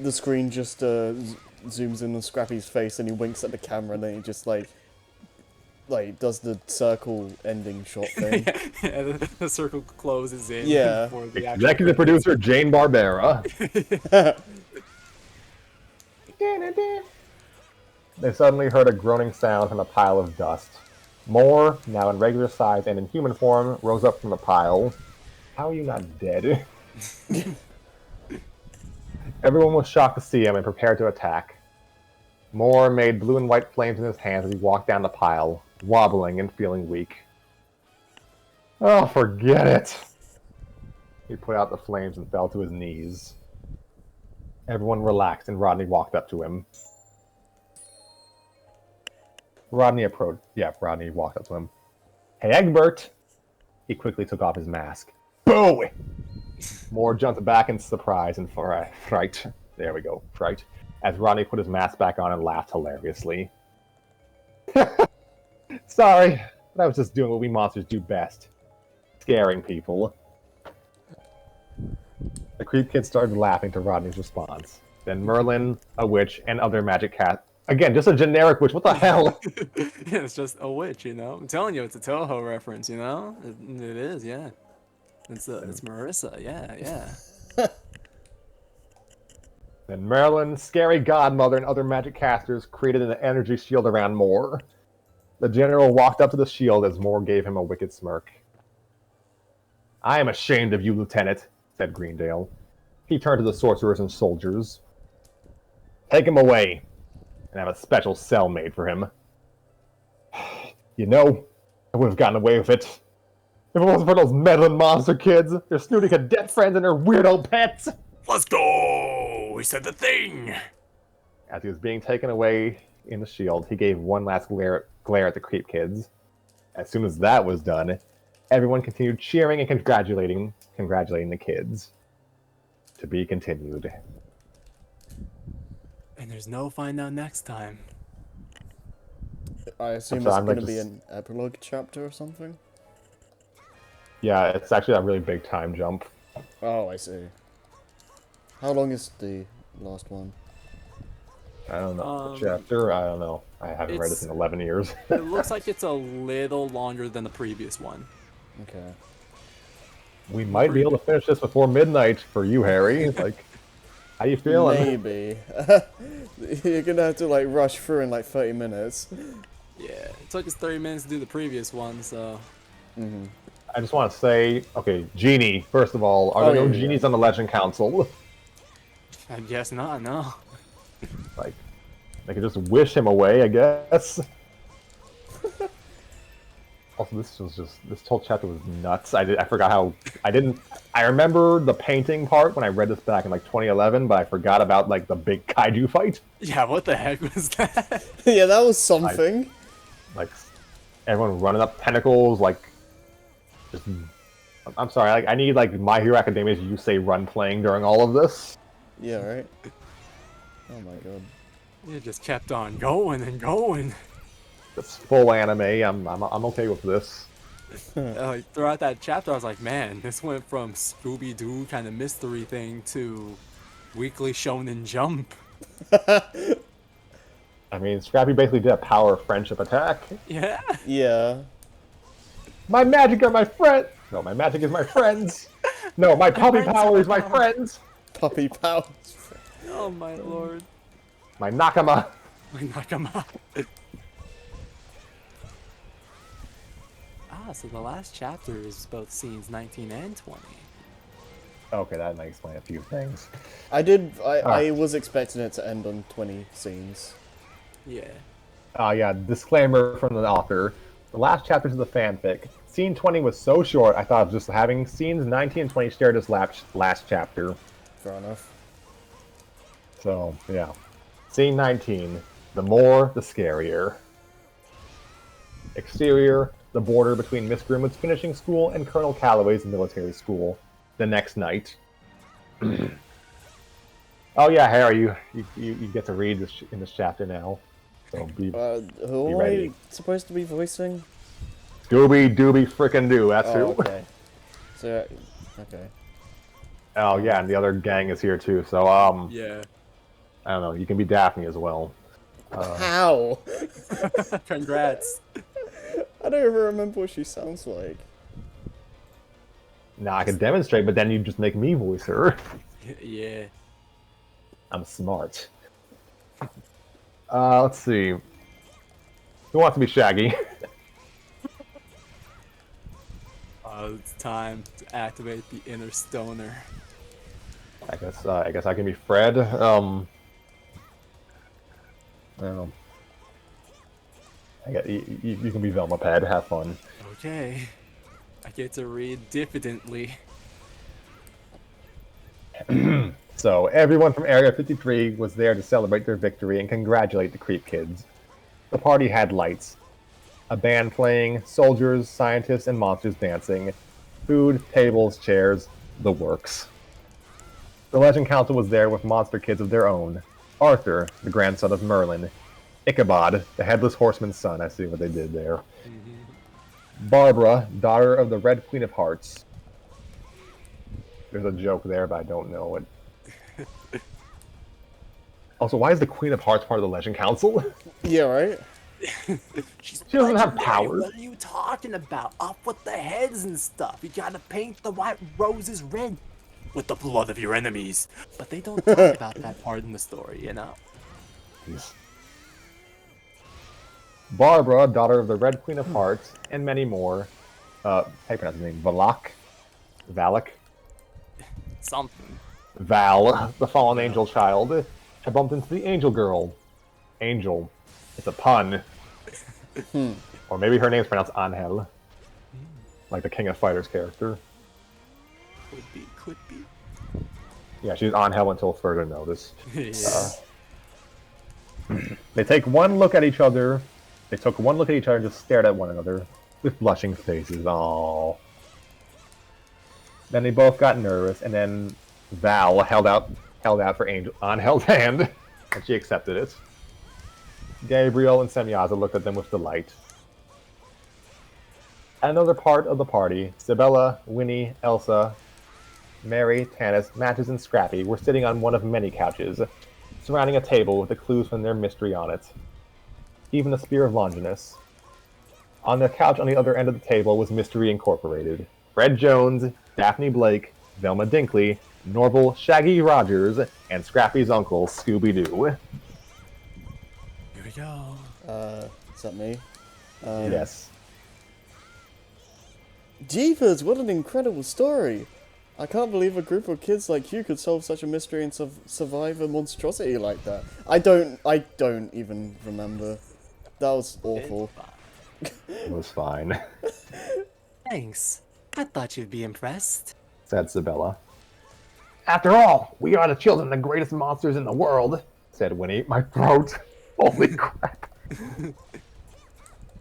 the screen just zooms in on Scrappy's face and he winks at the camera and then he just like does the circle ending shot thing. Yeah, the circle closes in. Yeah. For the actual Executive credits. producer Jane Barbera. They suddenly heard a groaning sound from a pile of dust. More, now in regular size and in human form, rose up from the pile. How are you not dead? Everyone was shocked to see him and prepared to attack. Moore made blue and white flames in his hands as he walked down the pile, wobbling and feeling weak. Oh, forget it! He put out the flames and fell to his knees. Everyone relaxed and Rodney walked up to him. Rodney walked up to him. Hey, Egbert! He quickly took off his mask. Boo! Moore jumped back in surprise and fright. There we go, fright. As Rodney put his mask back on and laughed hilariously. Sorry, but I was just doing what we monsters do best. Scaring people. The creep kids started laughing to Rodney's response. Then Merlin, a witch, and other magic cat. Again, just a generic witch. What the hell? Yeah, it's just a witch, you know. I'm telling you, it's a Toho reference, you know. It is, yeah. It's Marissa, yeah. Then Merlin, Scary Godmother, and other magic casters created an energy shield around Moore. The general walked up to the shield as Moore gave him a wicked smirk. I am ashamed of you, Lieutenant, said Greendale. He turned to the sorcerers and soldiers. Take him away, and have a special cell made for him. You know, I would have gotten away with it. If it wasn't for those meddling monster kids, their snooty cadet friends, and their weirdo pets! Let's go! He said the thing! As he was being taken away in the shield, he gave one last glare at the creep kids. As soon as that was done, everyone continued cheering and congratulating the kids. To be continued. And there's no find out next time. I assume So it's I'm going like to be just- an epilogue chapter or something? Yeah, it's actually a really big time jump. Oh, I see. How long is the last one? I don't know. The chapter? I don't know. I haven't read this it's- in 11 years. It looks like it's a little longer than the previous one. Okay. We might be able to finish this before midnight for you, Harry. Like, how you feeling? Maybe. You're gonna have to like rush through in like 30 minutes. Yeah, it took us 30 minutes to do the previous one, so... I just want to say, okay, Genie, first of all, are Oh, there no yeah. genies on the Legend Council? I guess not, no. Like, they could just wish him away, I guess. Also, this whole chapter was nuts. I forgot how, I remember the painting part when I read this back in like 2011, but I forgot about like the big kaiju fight. Yeah, what the heck was that? Yeah, that was something. Like, everyone running up tentacles, like, just, I'm sorry, like, I need like My Hero Academia's You Say Run playing during all of this. Yeah, right? Oh my god. It just kept on going and going. It's full anime. I'm okay with this. Like, throughout that chapter, I was like, man, this went from Scooby-Doo kind of mystery thing to Weekly Shonen Jump. I mean, Scrappy basically did a power friendship attack. Yeah. Yeah. My magic are my friend. No, my magic is my friends. No, my puppy power is my friends. Puppy powers. Oh my lord. My Nakama. My Nakama. So the last chapter is both scenes 19 and 20. Okay, that might explain a few things. I was expecting it to end on 20 scenes. Yeah. Yeah, disclaimer from the author. The last chapters of the fanfic. Scene 20 was so short, I thought of just having scenes 19 and 20 shared as last chapter. Fair enough. So, yeah. Scene 19. The more, the scarier. Exterior, the border between Miss Grimwood's finishing school and Colonel Calloway's military school. The next night. Oh yeah, Harry, you get to read this in this chapter now. So be Who am ready. I supposed to be voicing? Scooby Dooby frickin' Doo, that's Oh, who. okay. So, okay. Oh yeah, and the other gang is here too, so Yeah. I don't know, you can be Daphne as well. How? Congrats. I don't even remember what she sounds like. Now I can demonstrate, but then you just make me voice her. Yeah. I'm smart. Let's see. Who wants to be Shaggy? It's time to activate the inner stoner. I guess I can be Fred. I don't know. You can be Velma Pad. Have fun. Okay. I get to read diffidently. So everyone from Area 53 was there to celebrate their victory and congratulate the Creep Kids. The party had lights, a band playing, soldiers, scientists, and monsters dancing, food, tables, chairs, the works. The Legend Council was there with monster kids of their own. Arthur, the grandson of Merlin. Ichabod, the Headless Horseman's son. I see what they did there. Barbara, daughter of the Red Queen of Hearts. There's a joke there, but I don't know it. Also, why is the Queen of Hearts part of the Legend Council? Yeah, right? She doesn't have powers. What are you talking about? Up with the heads and stuff. You gotta paint the white roses red. With the blood of your enemies. But they don't talk about that part in the story, you know? Barbara, daughter of the Red Queen of Hearts, and many more. How do you pronounce his name? Valak? Something. Val, the fallen angel child, had bumped into the angel girl. Angel. It's a pun. Or maybe her name's pronounced Angel. Like the King of Fighters character. Could be. Yeah, she's Angel until further notice. Yeah. They take one look at each other. They took one look at each other and just stared at one another with blushing faces. Aww. Then they both got nervous, and then Val held out for Angel's hand, and she accepted it. Gabriel and Semyaza looked at them with delight. At another part of the party, Sibella, Winnie, Elsa, Mary, Tanis, Matches, and Scrappy were sitting on one of many couches, surrounding a table with the clues from their mystery on it. Even the Spear of Longinus. On the couch on the other end of the table was Mystery Incorporated. Fred Jones, Daphne Blake, Velma Dinkley, Norval Shaggy Rogers, and Scrappy's uncle, Scooby-Doo. Here we go. Is that me? Yes. Jeepers, what an incredible story! I can't believe a group of kids like you could solve such a mystery and survive a monstrosity like that. I don't even remember. That was awful. It was fine, Thanks. I thought you'd be impressed. said Sibella. After all, we are the children of the greatest monsters in the world, said Winnie. My throat. Holy crap.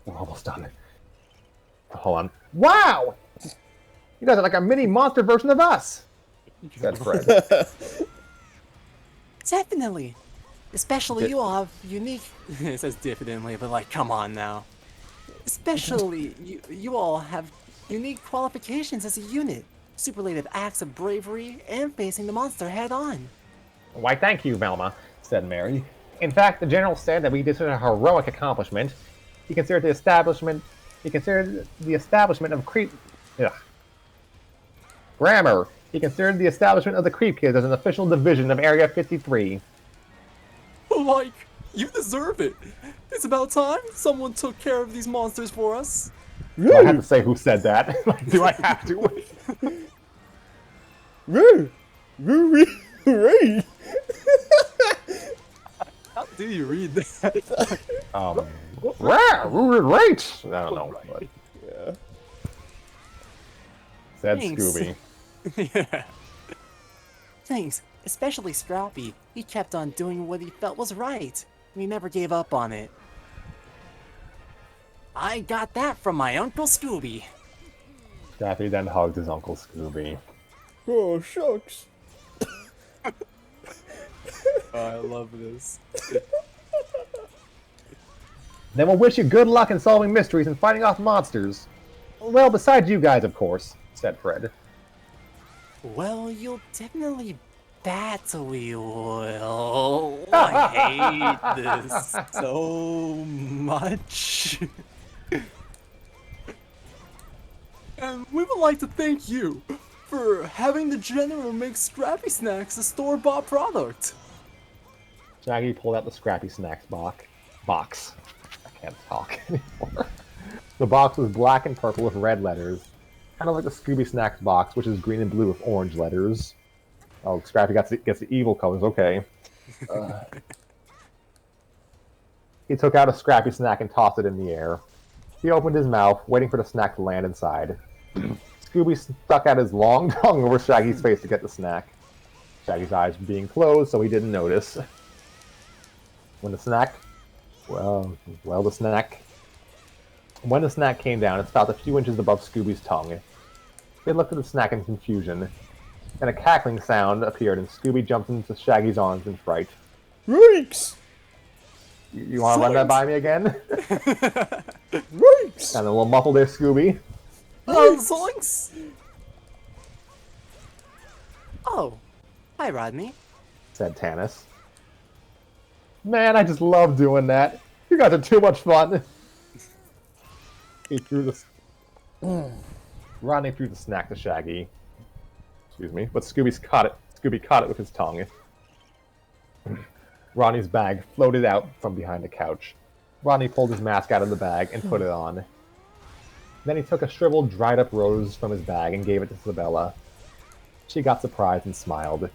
We're almost done. Hold on. Wow! You guys are like a mini monster version of us, said Fred. Definitely. Especially you all have unique. It says diffidently, but like, come on now. Especially you all have unique qualifications as a unit. Superlative acts of bravery and facing the monster head on. Why, thank you, Velma, said Mary. In fact, the general said that we did such a heroic accomplishment. He considered the establishment of Creep... Ugh. Grammar. He considered the establishment of the Creep Kids as an official division of Area 53. Like, you deserve it. It's about time someone took care of these monsters for us. Do I have to say who said that? Do I have to? Roo! Roo! Roo! How do you read that? Right! I don't know. But... Yeah. Said Thanks. Scooby. Yeah. things, especially Scrappy. He kept on doing what he felt was right, and he never gave up on it. I got that from my Uncle Scooby. Scrappy then hugged his Uncle Scooby. Oh, shucks. I love this. Then we'll wish you good luck in solving mysteries and fighting off monsters. Well, besides you guys, of course, said Fred. Well, you'll definitely battle, we will. I hate this so much. And we would like to thank you for having the General make Scrappy Snacks a store-bought product. Shaggy pulled out the Scrappy Snacks box. I can't talk anymore. The box was black and purple with red letters, kind of like the Scooby Snacks box, which is green and blue with orange letters. Oh, Scrappy gets the evil colors. Okay. He took out a Scrappy snack and tossed it in the air. He opened his mouth, waiting for the snack to land inside. Scooby stuck out his long tongue over Shaggy's face to get the snack. Shaggy's eyes were being closed, so he didn't notice. When the snack came down, it stopped a few inches above Scooby's tongue. They looked at the snack in confusion, and a cackling sound appeared, and Scooby jumped into Shaggy's arms in fright. Reeks! You want to run that by me again? Reeks! And a little muffled there, Scooby. Oh, zoinks! Oh, hi, Rodney. Said Tanis. Man, I just love doing that. You guys are too much fun. He threw the... Rodney threw the snack to Shaggy. Excuse me. But Scooby caught it with his tongue. Rodney's bag floated out from behind the couch. Rodney pulled his mask out of the bag and put it on. Then he took a shriveled, dried-up rose from his bag and gave it to Isabella. She got surprised and smiled.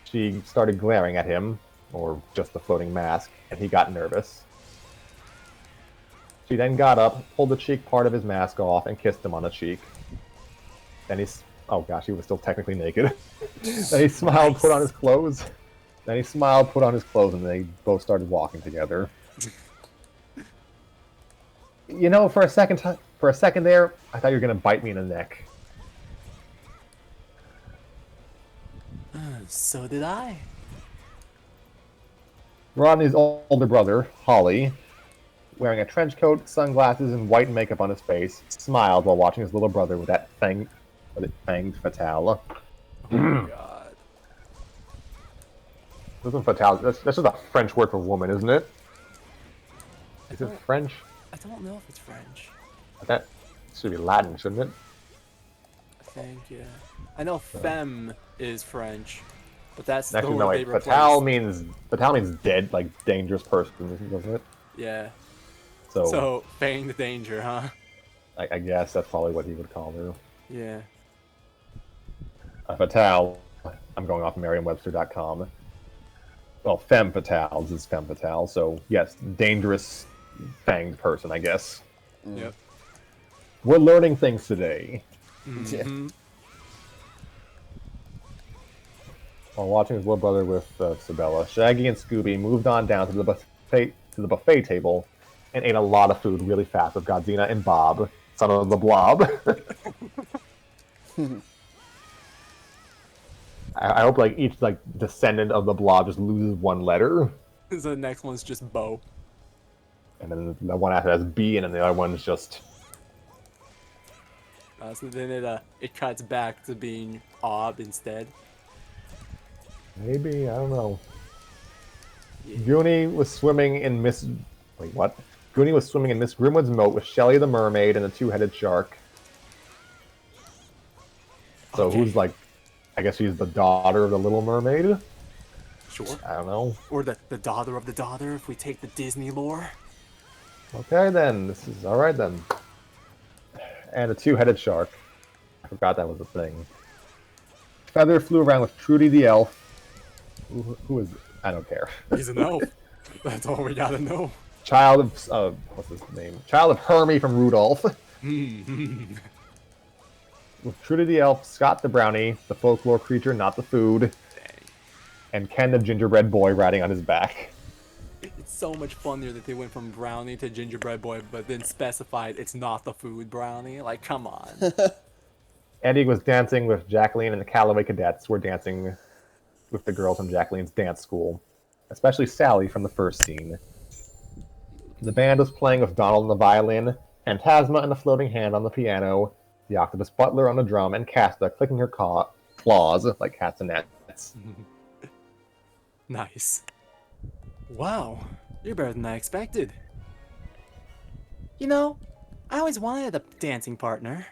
She started glaring at him, or just the floating mask, and he got nervous. She then got up, pulled the cheek part of his mask off, and kissed him on the cheek. Then oh gosh, he was still technically naked. Then he smiled, put on his clothes. Then he smiled, put on his clothes, and they both started walking together. You know, for a second there, I thought you were gonna bite me in the neck. So did I. Rodney's older brother, Holly, wearing a trench coat, sunglasses, and white makeup on his face, smiled while watching his little brother with that fanged fatale. Oh my god. This isn't fatale. That's just a French word for woman, isn't it? Is it French? I don't know if it's French. That should be Latin, shouldn't it? I think, yeah. I know femme is French, but that's Actually, the no, word wait. they replaced. Fatale means dead, like dangerous person, doesn't it? Yeah. So So, feigned danger, huh? I guess that's probably what he would call her. Yeah. Fatale. I'm going off Merriam-Webster.com. Well, femme fatales is femme fatale, so yes, dangerous fanged person, I guess. Yep. We're learning things today. Mm-hmm. While watching his little brother with Isabella, Shaggy and Scooby moved on down to the buffet table and ate a lot of food really fast with Godzilla and Bob, son of the Blob. I hope like each like descendant of the Blob just loses one letter, So the next one's just Bo. and then the one after that's B, and then the other one's just So then it cuts back to being Ob instead. maybe, I don't know. Yeah. Goonie was swimming in Miss. Wait, what? Goonie was swimming in Miss Grimwood's moat with Shelly the mermaid and the two-headed shark. So Okay. who's like? I guess she's the daughter of the Little Mermaid. Sure. I don't know. Or the daughter of the daughter, if we take the Disney lore. Okay then, this is all right then. And a two-headed shark. I forgot that was a thing. Feather flew around with Trudy the elf. Who is? I don't care. He's an elf. That's all we gotta know. Child of what's his name? Child of Hermie from Rudolph. with Trudy the elf, Scott the brownie, the folklore creature, not the food, and Ken the gingerbread boy riding on his back. It's so much funnier that they went from brownie to gingerbread boy, but then specified it's not the food brownie. Like, come on. Eddie was dancing with Jacqueline, and the Callaway cadets were dancing with the girls from Jacqueline's dance school, especially Sally from the first scene. The band was playing with Donald on the violin, Phantasma and the floating hand on the piano, the octopus butler on the drum, and Casta clicking her claws like castanets. Nice. Wow, you're better than I expected. You know, I always wanted a dancing partner.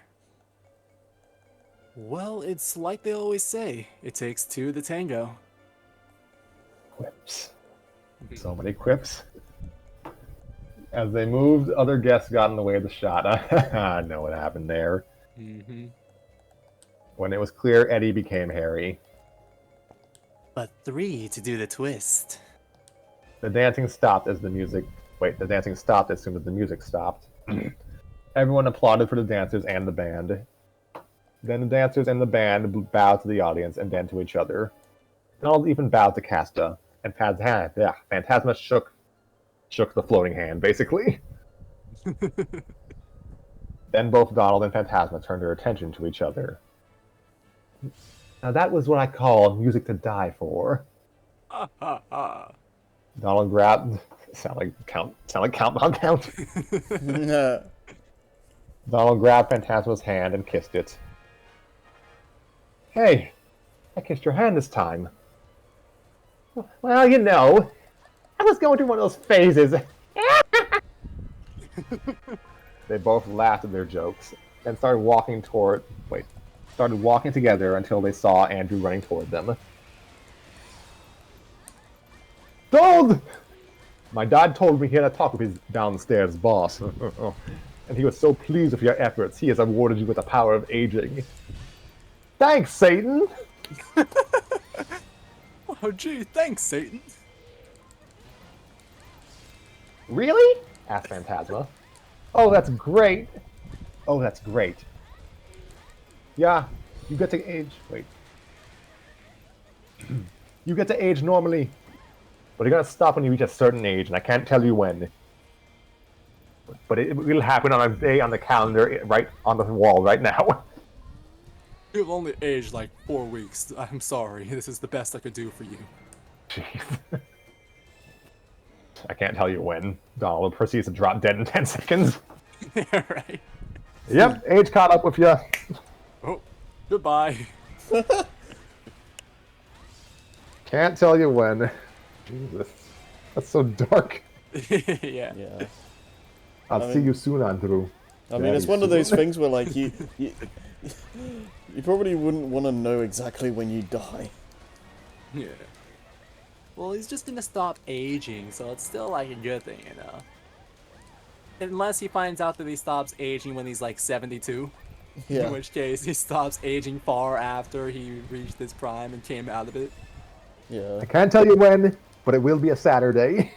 Well, it's like they always say, it takes two to tango. Quips. So many quips. As they moved, other guests got in the way of the shot. I know what happened there. Mm-hmm. When it was clear, Eddie became Harry. But three to do the twist. The dancing stopped as the music... Wait, the dancing stopped as soon as the music stopped. Everyone applauded for the dancers and the band. Then the dancers and the band bowed to the audience and then to each other. Donald even bowed to Casta, and Phantasma shook the floating hand, basically. Then both Donald and Phantasma turned their attention to each other. Now that was what I call music to die for. Donald grabbed... Sound like countdown count. Donald grabbed Phantasma's hand and kissed it. Hey, I kissed your hand this time. Well, you know, I was going through one of those phases. They both laughed at their jokes and started walking together until they saw Andrew running toward them. Donald! My dad told me he had a talk with his downstairs boss. And he was so pleased with your efforts, he has awarded you with the power of aging. Thanks, Satan! Oh, gee, thanks, Satan. Really? Asked Phantasma. Oh, that's great. Oh, that's great. Yeah, you get to age... Wait. You get to age normally. But you're gonna stop when you reach a certain age, and I can't tell you when. But it will happen on a day on the calendar, right on the wall right now. You've only aged like 4 weeks. I'm sorry. This is the best I could do for you. Jeez. I can't tell you when. Donald proceeds to drop dead in 10 seconds. Yeah, right. Yep, age caught up with you. Oh, goodbye. Can't tell you when. Jesus. That's so dark. Yeah. Yeah. I'll see you soon, Andrew. I mean, it's one of those things where, like, you probably wouldn't want to know exactly when you die. Yeah. Well, he's just gonna stop aging, so it's still like a good thing, you know. Unless he finds out that he stops aging when he's like 72. Yeah. In which case, he stops aging far after he reached his prime and came out of it. Yeah. I can't tell you when, but it will be a Saturday.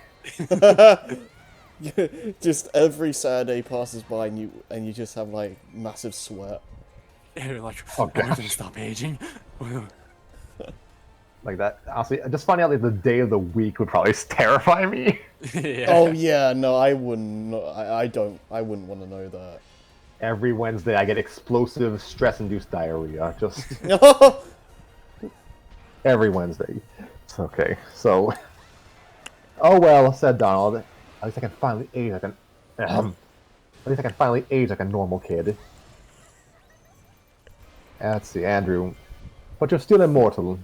Just every Saturday passes by and you just have like massive sweat. And you're like, Oh, I'm gonna gosh. stop aging. Like that. Honestly, just finding out like the day of the week would probably terrify me. Yeah. Oh yeah, no, I wouldn't. I wouldn't want to know that. Every Wednesday, I get explosive, stress-induced diarrhea. Just every Wednesday. Okay, so. Oh well, said Donald. At least I can finally age like at least I can finally age like a normal kid. Let's see, Andrew. But you're still immortal,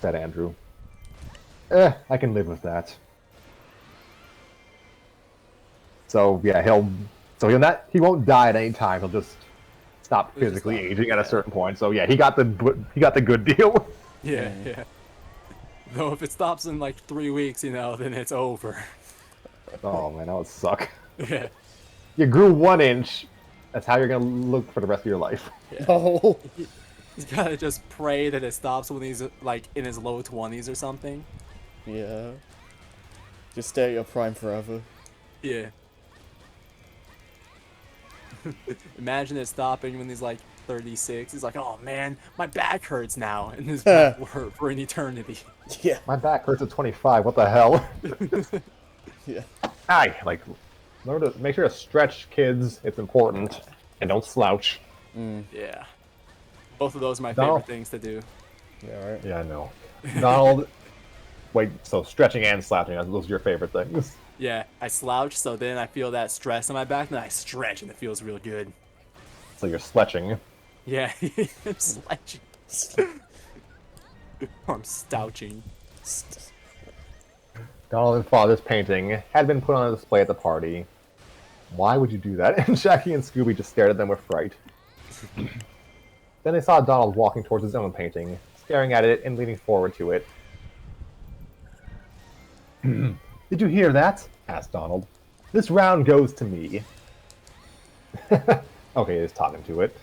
said Andrew. I can live with that. So yeah, he won't die at any time. He'll just stop He'll just physically stop. aging at a certain point. So yeah, he got the good deal. Yeah, yeah. Though if it stops in like 3 weeks, you know, then it's over. Oh man, that would suck. Yeah. You grew 1 inch. That's how you're gonna look for the rest of your life. Oh. He's gotta just pray that it stops when he's like in his low 20s or something. Yeah. Just stay at your prime forever. Yeah. Imagine it stopping when he's like 36. He's like, oh man, my back hurts now, and his back will hurt for an eternity. Yeah. My back hurts at 25. What the hell? Yeah. Aye, like, learn to make sure to stretch, kids. It's important, and don't slouch. Yeah. Both of those are my Donald- favorite things to do. Yeah, right. Yeah, I know. Donald, wait, so stretching and slouching, those are your favorite things? Yeah, I slouch, so then I feel that stress on my back, and then I stretch, and it feels real good. So you're sledging. Yeah, I'm slouching. Or I'm stouching. Donald and Father's painting had been put on a display at the party. Why would you do that? And Jackie and Scooby just stared at them with fright. Then they saw Donald walking towards his own painting, staring at it and leaning forward to it. Did you hear that? Asked Donald. This round goes to me. Okay, he's talking to it.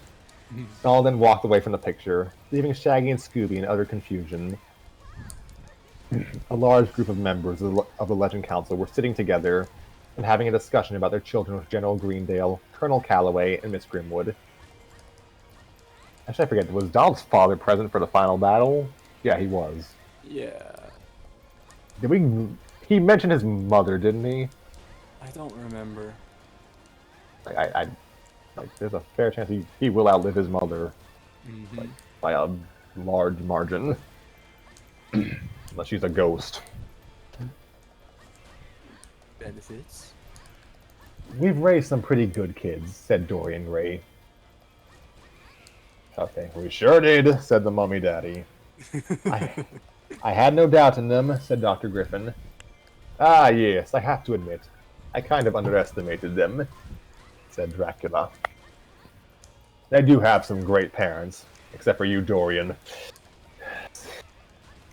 Donald then walked away from the picture, leaving Shaggy and Scooby in utter confusion. A large group of members of the Legend Council were sitting together and having a discussion about their children with General Greendale, Colonel Calloway, and Miss Grimwood. Actually, I forget, was Donald's father present for the final battle? Yeah, he was. Yeah, He mentioned his mother, didn't he? I don't remember. Like, there's a fair chance he will outlive his mother. Mm-hmm. Like, by a large margin. Unless she's a ghost. Benefits? We've raised some pretty good kids, said Dorian Gray. Okay, we sure did, said the mummy daddy. I had no doubt in them, said Dr. Griffin. Ah, yes, I have to admit, I kind of underestimated them, said Dracula. They do have some great parents, except for you, Dorian.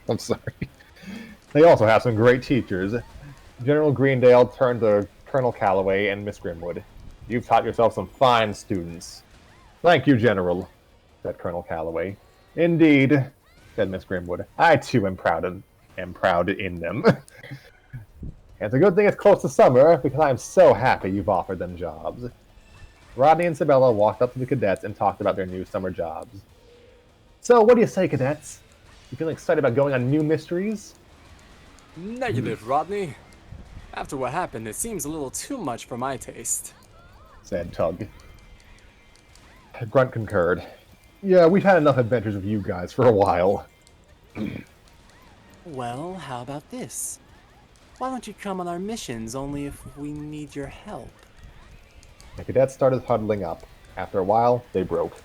I'm sorry. They also have some great teachers. General Greendale turned to Colonel Calloway and Miss Grimwood. You've taught yourself some fine students. Thank you, General, said Colonel Calloway. Indeed, said Miss Grimwood. I too am proud in them. And it's a good thing it's close to summer, because I am so happy you've offered them jobs. Rodney and Sabella walked up to the cadets and talked about their new summer jobs. So, what do you say, cadets? You feeling excited about going on new mysteries? Negative, Rodney. After what happened, it seems a little too much for my taste. Said Tug. Grunt concurred. Yeah, we've had enough adventures with you guys for a while. Well, how about this? Why don't you come on our missions only if we need your help? The cadets started huddling up. After a while, they broke.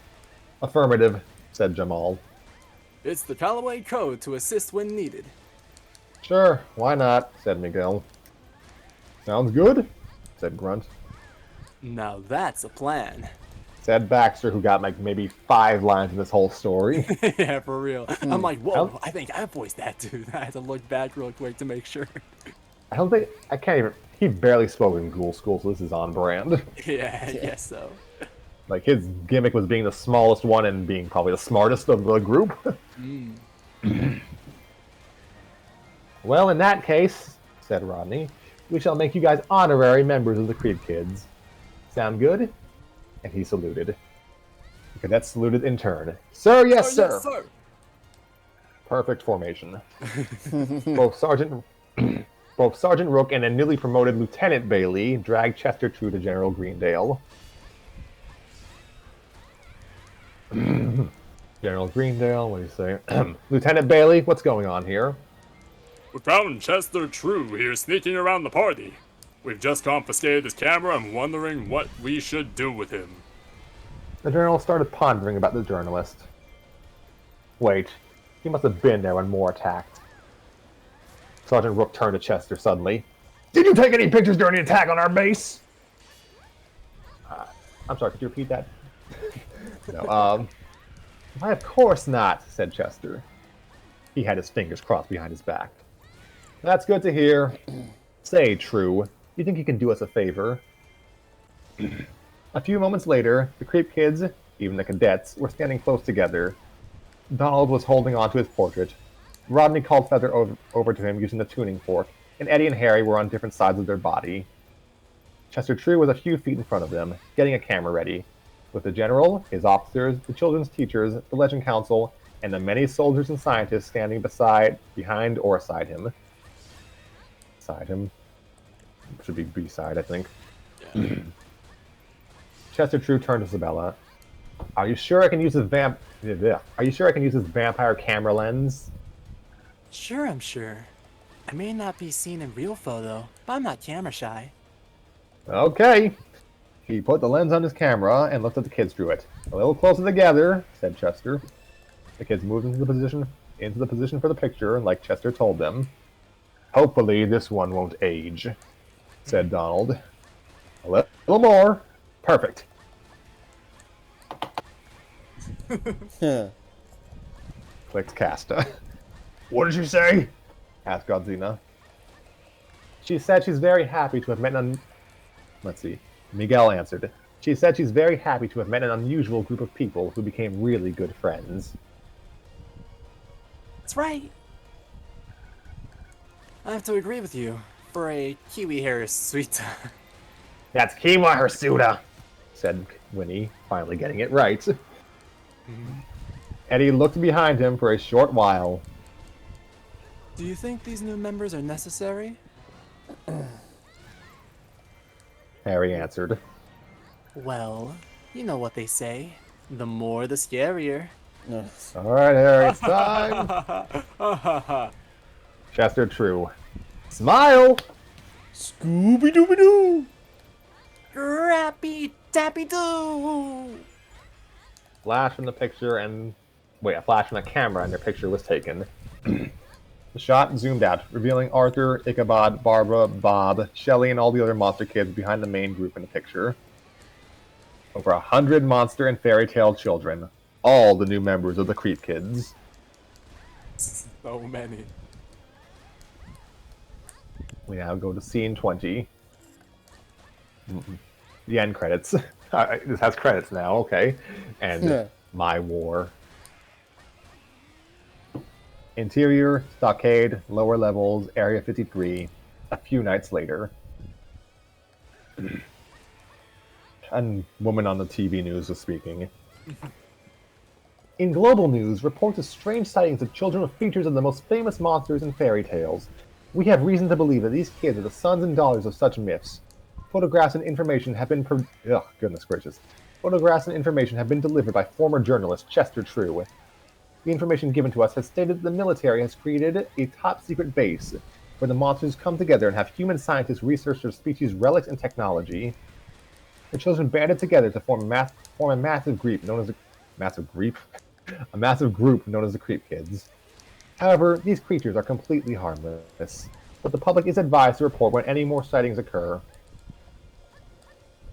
Affirmative, said Jamal. It's the Callaway Code to assist when needed. Sure, why not, said Miguel. Sounds good, said Grunt. Now that's a plan. Said Baxter, who got like maybe 5 lines in this whole story. Yeah, for real. I'm like, whoa, How- I think I voiced that dude. I had to look back real quick to make sure. I can't even, he barely spoke in Ghoul School, so this is on brand. Yeah, I guess so. Like, his gimmick was being the smallest one and being probably the smartest of the group. Well, in that case, said Rodney, we shall make you guys honorary members of the Creep Kids. Sound good? And he saluted. The cadets saluted in turn. Sir, yes, sir. Yes, sir. Perfect formation. Both Sergeant Rook and a newly promoted Lieutenant Bailey dragged Chester True to General Greendale. General Greendale, what do you say? Lieutenant Bailey, what's going on here? We found Chester True here sneaking around the party. We've just confiscated his camera and wondering what we should do with him. The general started pondering about the journalist. Wait, he must have been there when Moore attacked. Sergeant Rook turned to Chester suddenly. Did you take any pictures during the attack on our base? I'm sorry, could you repeat that? No, why, of course not, said Chester. He had his fingers crossed behind his back. That's good to hear. Say, True, you think you can do us a favor? A few moments later, the Creep Kids, even the cadets, were standing close together. Donald was holding on to his portrait. Rodney called Feather over to him using the tuning fork, and Eddie and Harry were on different sides of their body. Chester True was a few feet in front of them, getting a camera ready, with the general, his officers, the children's teachers, the Legend Council, and the many soldiers and scientists standing behind, or aside him. Beside him. Should be beside, I think. Yeah. Chester True turned to Isabella. Are you sure I can use this vampire camera lens? Sure, I'm sure. I may not be seen in real photo, but I'm not camera shy. Okay. He put the lens on his camera and looked at the kids through it. A little closer together, said Chester. The kids moved into the position for the picture, like Chester told them. Hopefully this one won't age, said Donald. A little more. Perfect. Yeah. Clicked Casta. What did you say? Asked Godzina. She said she's very happy to have met an... Let's see. Miguel answered. She said she's very happy to have met an unusual group of people who became really good friends. That's right. I have to agree with you. For a kiwi hair sweet. That's Kiwa Hirsuta, said Winnie, finally getting it right. Eddie looked behind him for a short while. Do you think these new members are necessary? Harry answered. Well, you know what they say. The more, the scarier. No. Alright, Harry, it's time. Chester True. Smile! Scooby Dooby Doo! Scrappy Dappy Doo! Flash from the picture and... Wait, a flash from the camera and their picture was taken. The shot zoomed out, revealing Arthur, Ichabod, Barbara, Bob, Shelley, and all the other monster kids behind the main group in the picture. Over 100 monster and fairy tale children. All the new members of the Creep Kids. So many. We now go to scene 20. The end credits. This has credits now, okay. And Yeah. My War. Interior, stockade, lower levels, Area 53. A few nights later. A woman on the TV news was speaking. In global news, reports of strange sightings of children with features of the most famous monsters and fairy tales. We have reason to believe that these kids are the sons and daughters of such myths. Photographs and information have been goodness gracious. Photographs and information have been delivered by former journalist Chester True. The information given to us has stated that the military has created a top-secret base where the monsters come together and have human scientists research their species' relics and technology. The children banded together to form a massive group known as a massive group known as the Creep Kids. However, these creatures are completely harmless, but the public is advised to report when any more sightings occur.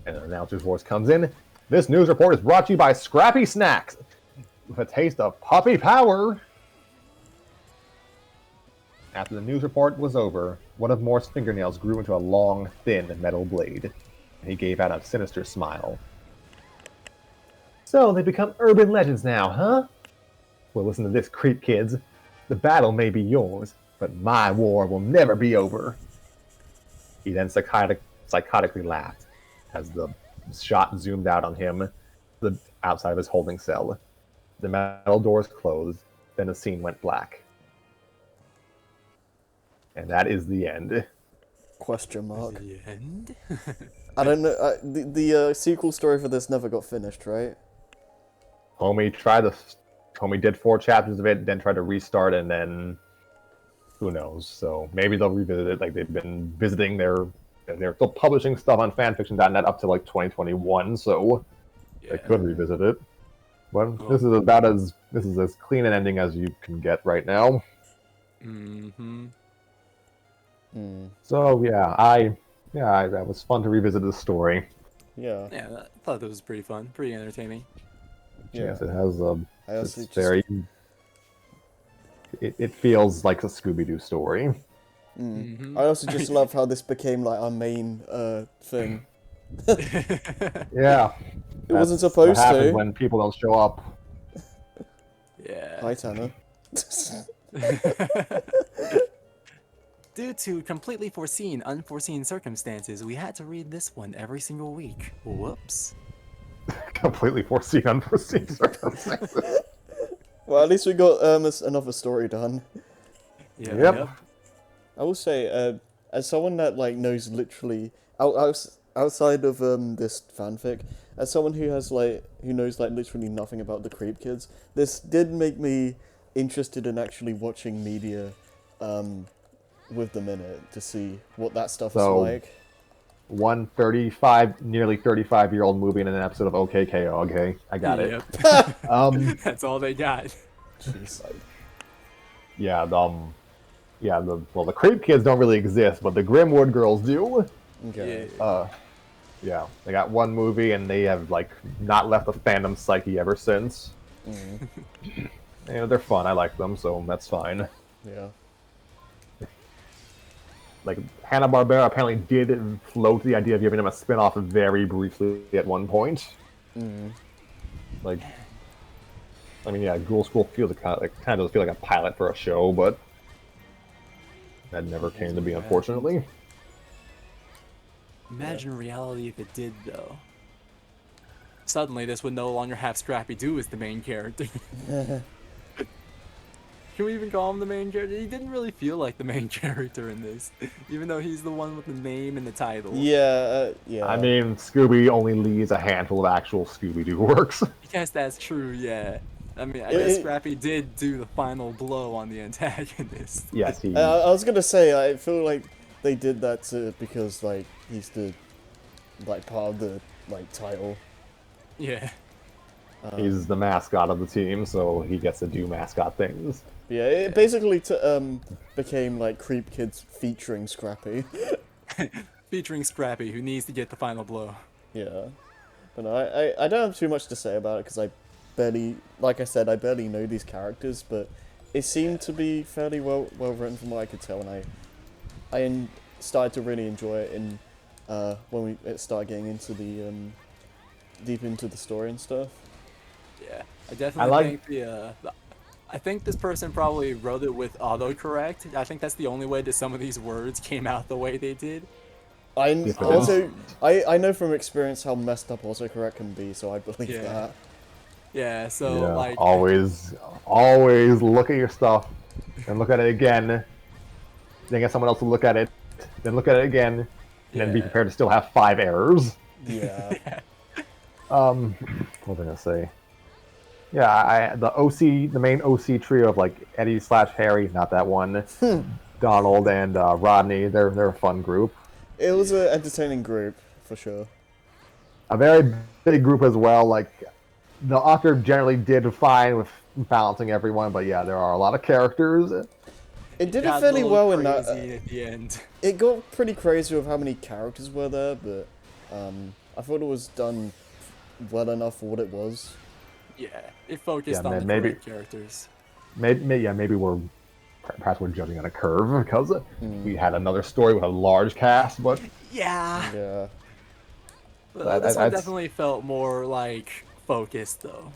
And an announcer's voice comes in. This news report is brought to you by Scrappy Snacks, with a taste of puppy power. After the news report was over, one of Morse's fingernails grew into a long, thin metal blade, and he gave out a sinister smile. So they become urban legends now, huh? Well, listen to this, Creep Kids. The battle may be yours, but my war will never be over. He then psychotically laughed as the shot zoomed out on him, the outside of his holding cell. The metal doors closed, then the scene went black. And that is the end. Question mark. The end? I don't know. The sequel story for this never got finished, right? Homie did 4 chapters of it, then tried to restart, and then who knows? So maybe they'll revisit it. Like they've been visiting they're still publishing stuff on fanfiction.net up to like 2021, so they could revisit it. But this is as clean an ending as you can get right now. Mm-hmm. So that was fun to revisit this story. Yeah. Yeah, I thought that was pretty fun, pretty entertaining. Yeah. Yes, it has I also it's very. It feels like a Scooby-Doo story. Mm-hmm. I also just love how this became like our main thing. Yeah. It wasn't That's supposed what happens to. when people don't show up. Yeah. Hi, Tanner. Due to completely unforeseen circumstances, we had to read this one every single week. Whoops. completely foreseen unforeseen circumstances. Well, at least we got another story done. Yeah, Yep. I will say, as someone that like knows literally outside of this fanfic, as someone who knows like literally nothing about the Creep Kids, this did make me interested in actually watching media, with them in it to see what that stuff is So- like. One nearly 35-year-old movie in an episode of OKKO. Okay, I got it. Yep. That's all they got. Jeez. Yeah, the Creep Kids don't really exist, but the Grimwood Girls do. Okay. Yeah, they got one movie and they have like not left the fandom psyche ever since. They're fun. I like them, so that's fine. Yeah. Like Hanna-Barbera apparently did float the idea of giving them a spin-off very briefly at one point. Like, I mean, yeah, Ghoul School feels kind of does feel like a pilot for a show, but that never came to be, unfortunately. Imagine reality if it did, though. Suddenly, this would no longer have Scrappy Doo as the main character. Can we even call him the main character? He didn't really feel like the main character in this, even though he's the one with the name and the title. Yeah. Yeah. I mean, Scooby only leads a handful of actual Scooby-Doo works. I guess that's true, yeah. I mean, I guess Scrappy did do the final blow on the antagonist. Yes, he. I was gonna say, I feel like they did that because like he's the like part of the like title. Yeah. He's the mascot of the team, so he gets to do mascot things. Yeah, it basically became like Creep Kids featuring Scrappy. Featuring Scrappy, who needs to get the final blow. Yeah, but no, I don't have too much to say about it because I barely know these characters, but it seemed to be fairly well written from what I could tell, and I started to really enjoy it in when we started getting into the deep into the story and stuff. Yeah, I definitely think I think this person probably wrote it with autocorrect. I think that's the only way that some of these words came out the way they did. I know from experience how messed up autocorrect can be, so I believe that. Yeah, so like always look at your stuff, and look at it again. Then get someone else to look at it, then look at it again, and then be prepared to still have 5 errors. Yeah. What was I gonna say? Yeah, the main OC trio of like Eddie/Harry, not that one, Donald and Rodney. They're a fun group. It was an entertaining group for sure. A very big group as well. Like the author generally did fine with balancing everyone, but yeah, there are a lot of characters. It did it fairly well in that. At the end. It got pretty crazy with how many characters were there, but I thought it was done well enough for what it was. Yeah, it focused on the correct characters. Maybe perhaps we're jumping on a curve because we had another story with a large cast, but Yeah. But this one definitely felt more like focused though.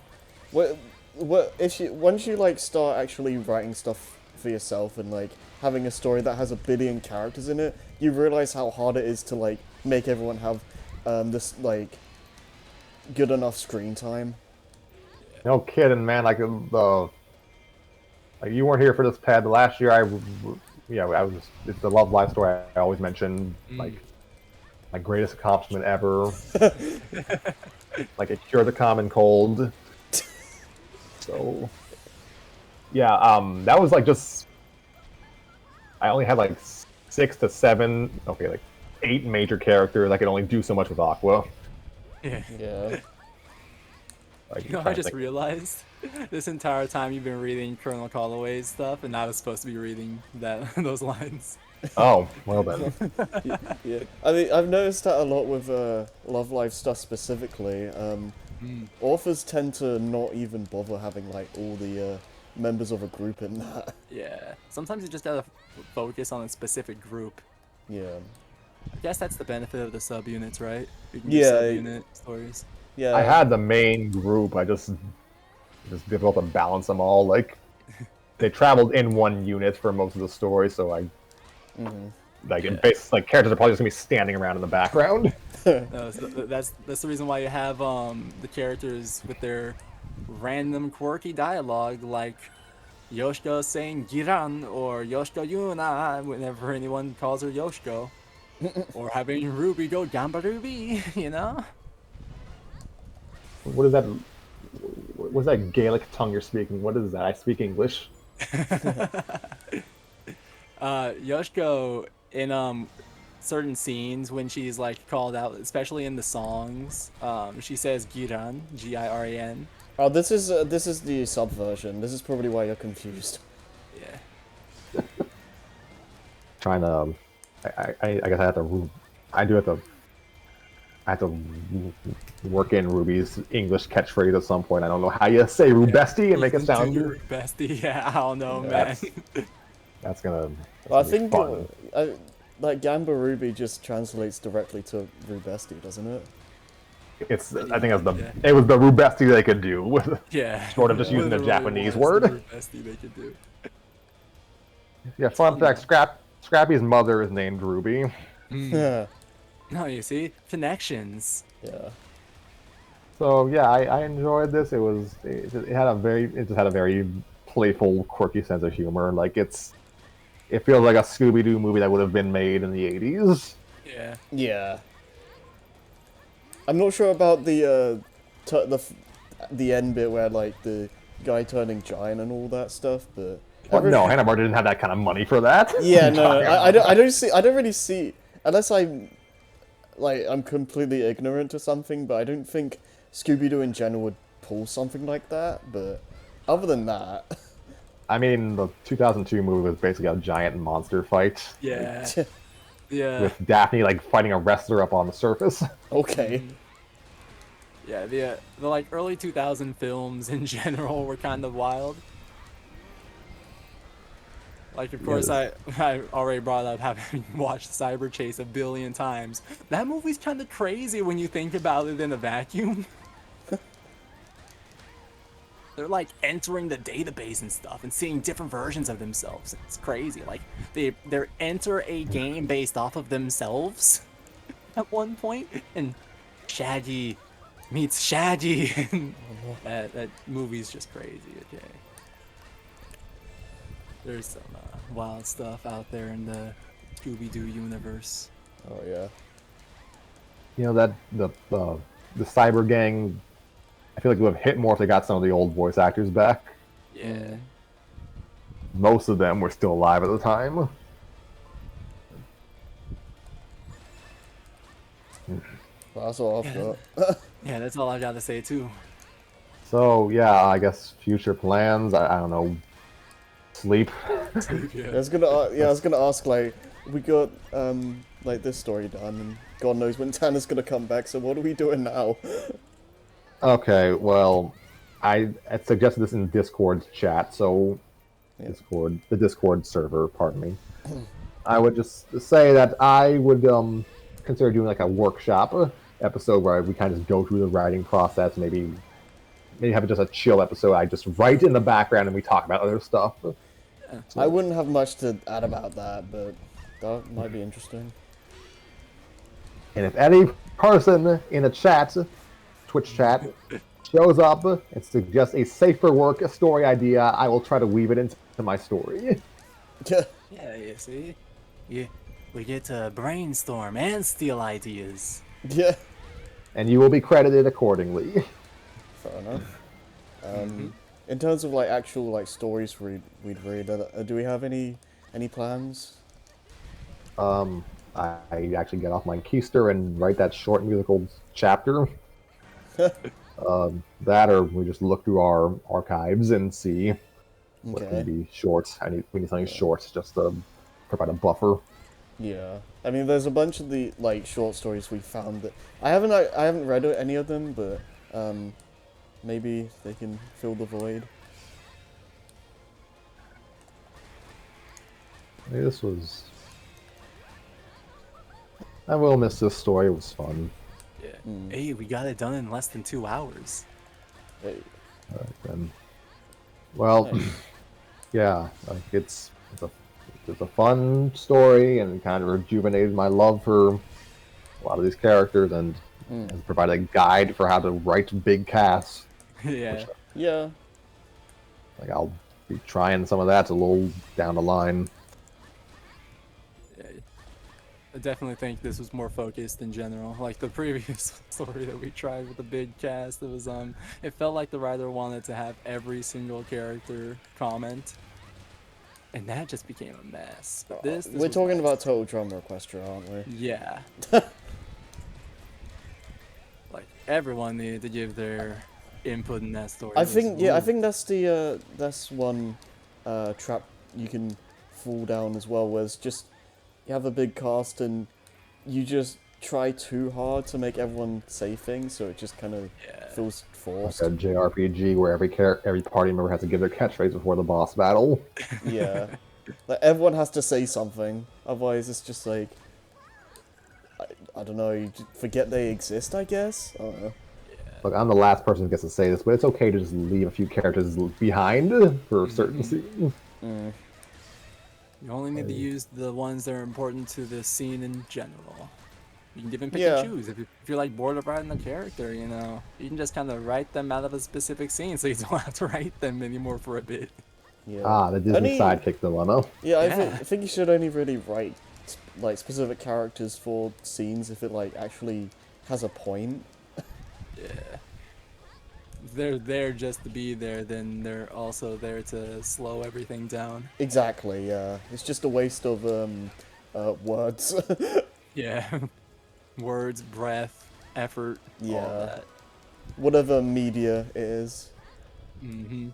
Once you like start actually writing stuff for yourself and like having a story that has 1 billion characters in it, you realize how hard it is to like make everyone have this like good enough screen time. no kidding, man. Like you weren't here for this, Pad. The last year, it's the Love Life story I always mention. Like my greatest accomplishment ever. Like it cured the common cold. So yeah, that was like just. I only had like 6 to 7, like 8 major characters. I could only do so much with Aqua. Yeah. Like, I just realized this entire time you've been reading Colonel Calloway's stuff, and I was supposed to be reading those lines. Oh, well then. Yeah. I mean, I've noticed that a lot with Love Life stuff specifically. Authors tend to not even bother having like all the members of a group in that. Yeah. Sometimes you just gotta focus on a specific group. Yeah. I guess that's the benefit of the subunits, right? You can do Yeah. subunit stories. Yeah. I had the main group. I just difficult to balance them all. Like they traveled in one unit for most of the story, so Like, Yeah. characters are probably just gonna be standing around in the background. No, so that's the reason why you have the characters with their random quirky dialogue, like Yoshiko saying Giran or Yoshiko Yuna whenever anyone calls her Yoshiko, or having Ruby go Gamba Ruby, you know? What is that? What's that Gaelic tongue you're speaking? What is that? I speak English. Yoshiko in certain scenes when she's like called out, especially in the songs, she says Giran, Giran. Oh, this is the sub version. This is probably why you're confused. Yeah. Trying to, I guess I have to. I have to work in Ruby's English catchphrase at some point. I don't know how you say Rubesti and make it sound. Bestie, yeah, I don't know, man. That's gonna. Well, I be think fun. like Gamba Ruby just translates directly to Rubesti, doesn't it? It's. I think it was the Rubesti they could do with. Yeah. Short of just using a Literally Japanese was word. the bestie they could do. Yeah. Fun fact: Scrappy's mother is named Ruby. Yeah. No, you see, connections. Yeah. So yeah, I enjoyed this. It just had a very playful, quirky sense of humor. Like it feels like a Scooby Doo movie that would have been made in the '80s. Yeah. Yeah. I'm not sure about the end bit where like the guy turning giant and all that stuff, but But no, Hanna-Barbera didn't have that kind of money for that. yeah, no, I don't really see, unless I'm completely ignorant to something, but I don't think Scooby-Doo in general would pull something like that, but other than that... I mean, the 2002 movie was basically a giant monster fight. Yeah. Yeah. With Daphne, like, fighting a wrestler up on the surface. Okay. Yeah, the like early 2000 films in general were kind of wild. Like, of course, I already brought up having watched Cyber Chase a billion times. That movie's kind of crazy when you think about it in a vacuum. They're like entering the database and stuff and seeing different versions of themselves. It's crazy. Like they enter a game based off of themselves at one point, and Shaggy meets Shaggy. that movie's just crazy. Okay. There's some wild stuff out there in the Scooby-Doo universe. Oh yeah. You know, that the Cyber Gang, I feel like it would have hit more if they got some of the old voice actors back. Yeah. Most of them were still alive at the time. Well, that's all I've got. Yeah, that's all I got to say too. So yeah, I guess future plans. I don't know. Sleep. I was gonna ask, like, we got like this story done, and God knows when Tanner's gonna come back. So what are we doing now? Okay, well, I suggested this in Discord's chat, so Yeah. the Discord server, pardon me. I would just say that I would consider doing like a workshop episode where we kind of just go through the writing process, maybe have it just a chill episode. I just write in the background and we talk about other stuff. I wouldn't have much to add about that, but that might be interesting. And if any person in a chat, Twitch chat, shows up and suggests a safer work story idea, I will try to weave it into my story. Yeah. Yeah, you see? We get to brainstorm and steal ideas. Yeah. And you will be credited accordingly. Fair enough. In terms of like actual like stories we'd read, do we have any plans? I actually get off my keister and write that short musical chapter. That, or we just look through our archives and see what Okay. can be short. We need something short just to provide a buffer. Yeah. I mean, there's a bunch of the like short stories we found that I haven't read any of them, but maybe they can fill the void. This was. I will miss this story. It was fun. Yeah. Hey, we got it done in less than 2 hours. Hey. Then, well, Nice. yeah, like it's a It's a fun story and kind of rejuvenated my love for a lot of these characters and has provided a guide for how to write big casts. Yeah. Yeah. Like I'll be trying some of that a little down the line. I definitely think this was more focused in general. Like the previous story that we tried with the big cast, it was it felt like the writer wanted to have every single character comment, and that just became a mess. But this We're was talking nice. about Total Drama Equestria, aren't we? Yeah. Like everyone needed to give their input in that story. I It was- think I ooh. think that's one trap you can fall down as well, where it's just you have a big cast and you just try too hard to make everyone say things, so it just kind of Yeah. feels forced. Like a JRPG where every party member has to give their catchphrase before the boss battle. Yeah, like everyone has to say something, otherwise it's just like I don't know, you just forget they exist, I guess. I don't know. Look, I'm the last person who gets to say this, but it's okay to just leave a few characters behind for certain scenes. You only need to use the ones that are important to the scene in general. You can even pick Yeah. and choose. If you're like bored of writing the character, you can just kind of write them out of a specific scene, so you don't have to write them anymore for a bit. Yeah. Ah, the Disney Only- sidekick dilemma. Yeah, Yeah. I think you should only really write like specific characters for scenes if it like actually has a point. Yeah. If they're there just to be there, then they're also there to slow everything down. Exactly. Yeah, it's just a waste of words. Yeah. Words, breath, effort, all Yeah. that. Whatever media it is. Mm-hmm.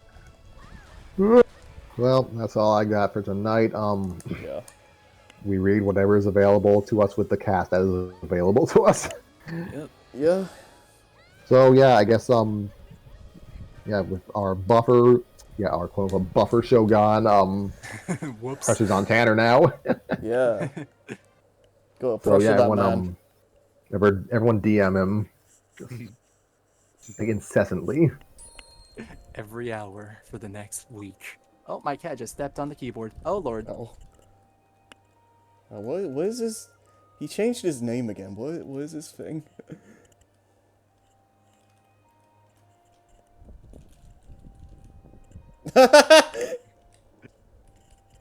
Well, that's all I got for tonight. Yeah. We read whatever is available to us with the cast that is available to us. Yep. Yeah. So yeah, I guess yeah, with our buffer, yeah, our quote unquote buffer Shogun, Whoops. pressure's on Tanner now. Yeah. Gotta So pressure yeah, that everyone man. everyone DM him like, incessantly. Every hour for the next week. Oh, my cat just stepped on the keyboard. Oh, Lord. Oh. What is this? He changed his name again. What is this thing?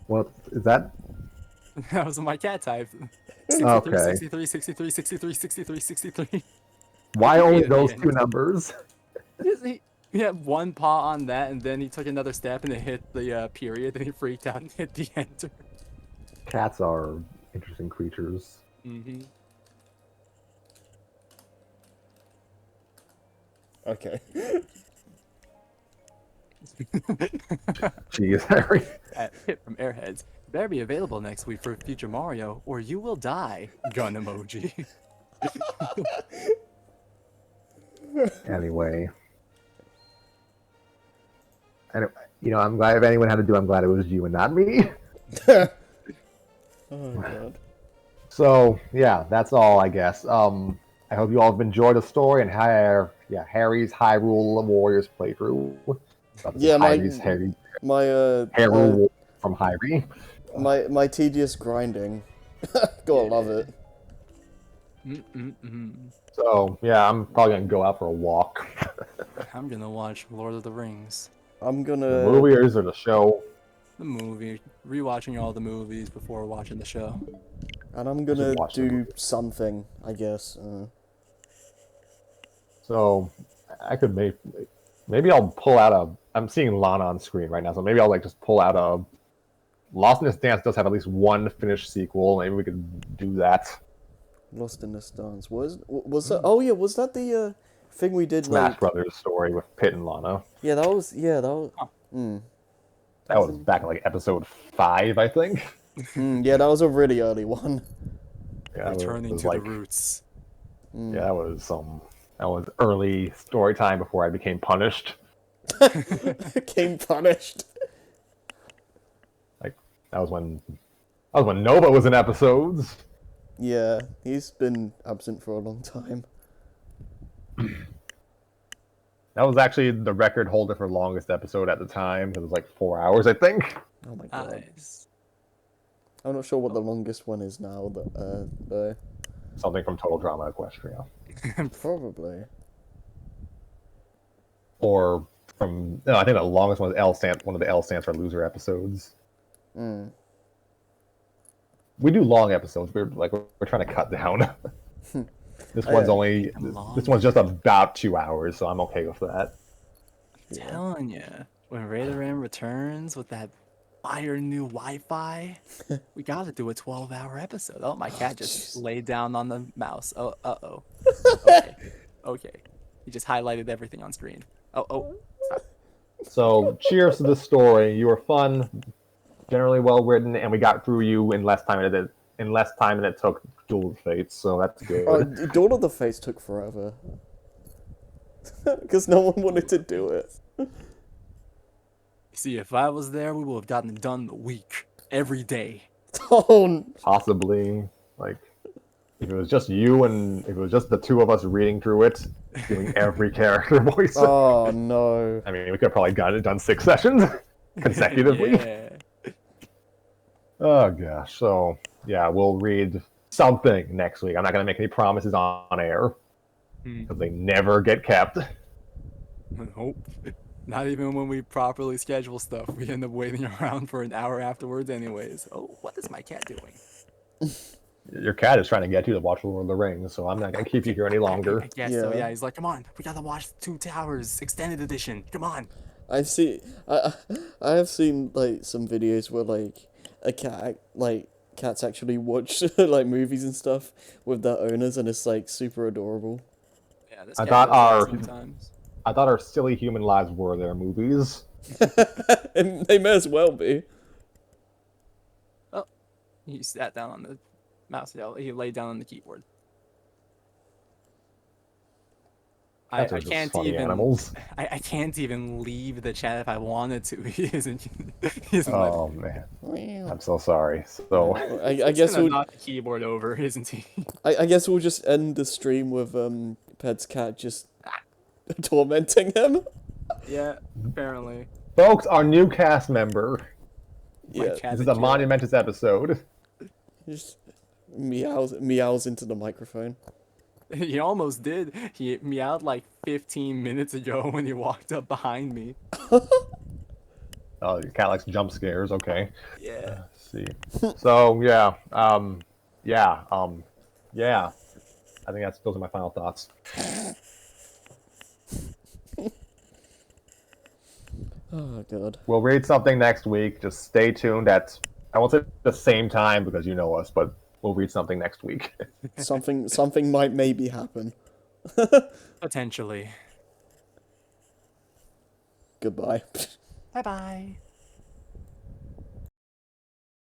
What is that? That was my cat type. Okay. 63, 63, 63, 63, 63. Why only at the those end. two numbers? He had one paw on that, and then he took another step and it hit the period, and he freaked out and hit the enter. Cats are interesting creatures. Mm-hmm. Okay. Jeez, Harry. Hit from Airheads. Better be available next week for Future Mario, or you will die. Gun emoji. Anyway. I'm glad if anyone had to do, I'm glad it was you and not me. Oh god. So yeah, that's all I guess. I hope you all have enjoyed the story and Harry's Hyrule Warriors playthrough. Yeah, Harry my Hyrule from Hyrie. my tedious grinding. Gotta love it. So yeah, I'm probably gonna go out for a walk. I'm gonna watch Lord of the Rings. I'm The gonna. movie or the show? The movie. Rewatching all the movies before watching the show. And I'm gonna watch the do movie. something, I guess. So I could maybe I'll pull out a. I'm seeing Lana on screen right now, so maybe I'll just pull out a. Lost in This Dance does have at least one finished sequel. Maybe we could do that. Lost in the Stars. Was that? Oh yeah, was that the thing we did? Smash like, Brothers story with Pit and Lana. Yeah, that was. Yeah, that was. That was back in like episode 5, I think. Yeah, that was a really early one. Yeah, that Returning was to like, the roots. yeah, that was early story time before I became punished. Came punished. Like that was when Nova was in episodes. Yeah, he's been absent for a long time. That was actually the record holder for longest episode at the time. It was like 4 hours, I think. Oh my god. Nice. I'm not sure what the longest one is now. Though. Something from Total Drama Equestria. Probably. Or from no, I think the longest one is one of the L stands for loser episodes. We do long episodes. We're trying to cut down. This one's only this one's just about 2 hours, so I'm okay with that. Telling you, when Raideran returns with that fire new Wi-Fi, we gotta do a 12-hour episode. Oh, my cat just laid down on the mouse. Oh, uh-oh. Okay. Okay. He just highlighted everything on screen. Oh. Stop. So cheers to the story. You were fun, generally well written, and we got through you in less time than it took Duel of Fates. So that's good. Oh, Dawn of the Fates took forever. Because no one wanted to do it. See, if I was there, we would have gotten it done in a week. Every day. Oh, Possibly, like, if it was just you and if it was just the two of us reading through it, doing every character voice. oh no. I mean, we could have probably got it done 6 sessions consecutively. Yeah. Oh gosh. So yeah, we'll read something next week. I'm not gonna make any promises on air because they never get kept. Nope. Not even when we properly schedule stuff. We end up waiting around for an hour afterwards anyways. Oh, what is my cat doing? Your cat is trying to get you to watch Lord of the Rings, so I'm not gonna keep you here any longer. I guess so, yeah. He's like, come on, we gotta watch Two Towers Extended Edition. Come on. I have seen like some videos where like cats actually watch like movies and stuff with their owners, and it's like super adorable. Yeah, this I cat thought does that sometimes. I thought our silly human lives were their movies. And they may as well be. Oh, he sat down on the mouse. He laid down on the keyboard. I Cats are just can't funny even. animals. I can't even leave the chat if I wanted to. He isn't. He isn't Oh man, I'm so sorry. So I guess we'll knock the keyboard over, isn't he? I guess we'll just end the stream with Ped's cat just tormenting him. Yeah, apparently. folks, our new cast member. My Yeah, cat This is a monumentous episode. just meows into the microphone. He almost did. He meowed like 15 minutes ago when he walked up behind me. Oh, your cat likes jump scares. Okay. Yeah. Let's see. So yeah, yeah. I think those are my final thoughts. Oh god. We'll read something next week. Just stay tuned at, I won't say the same time because you know us, but we'll read something next week. Something might maybe happen. Potentially. Goodbye. Bye bye.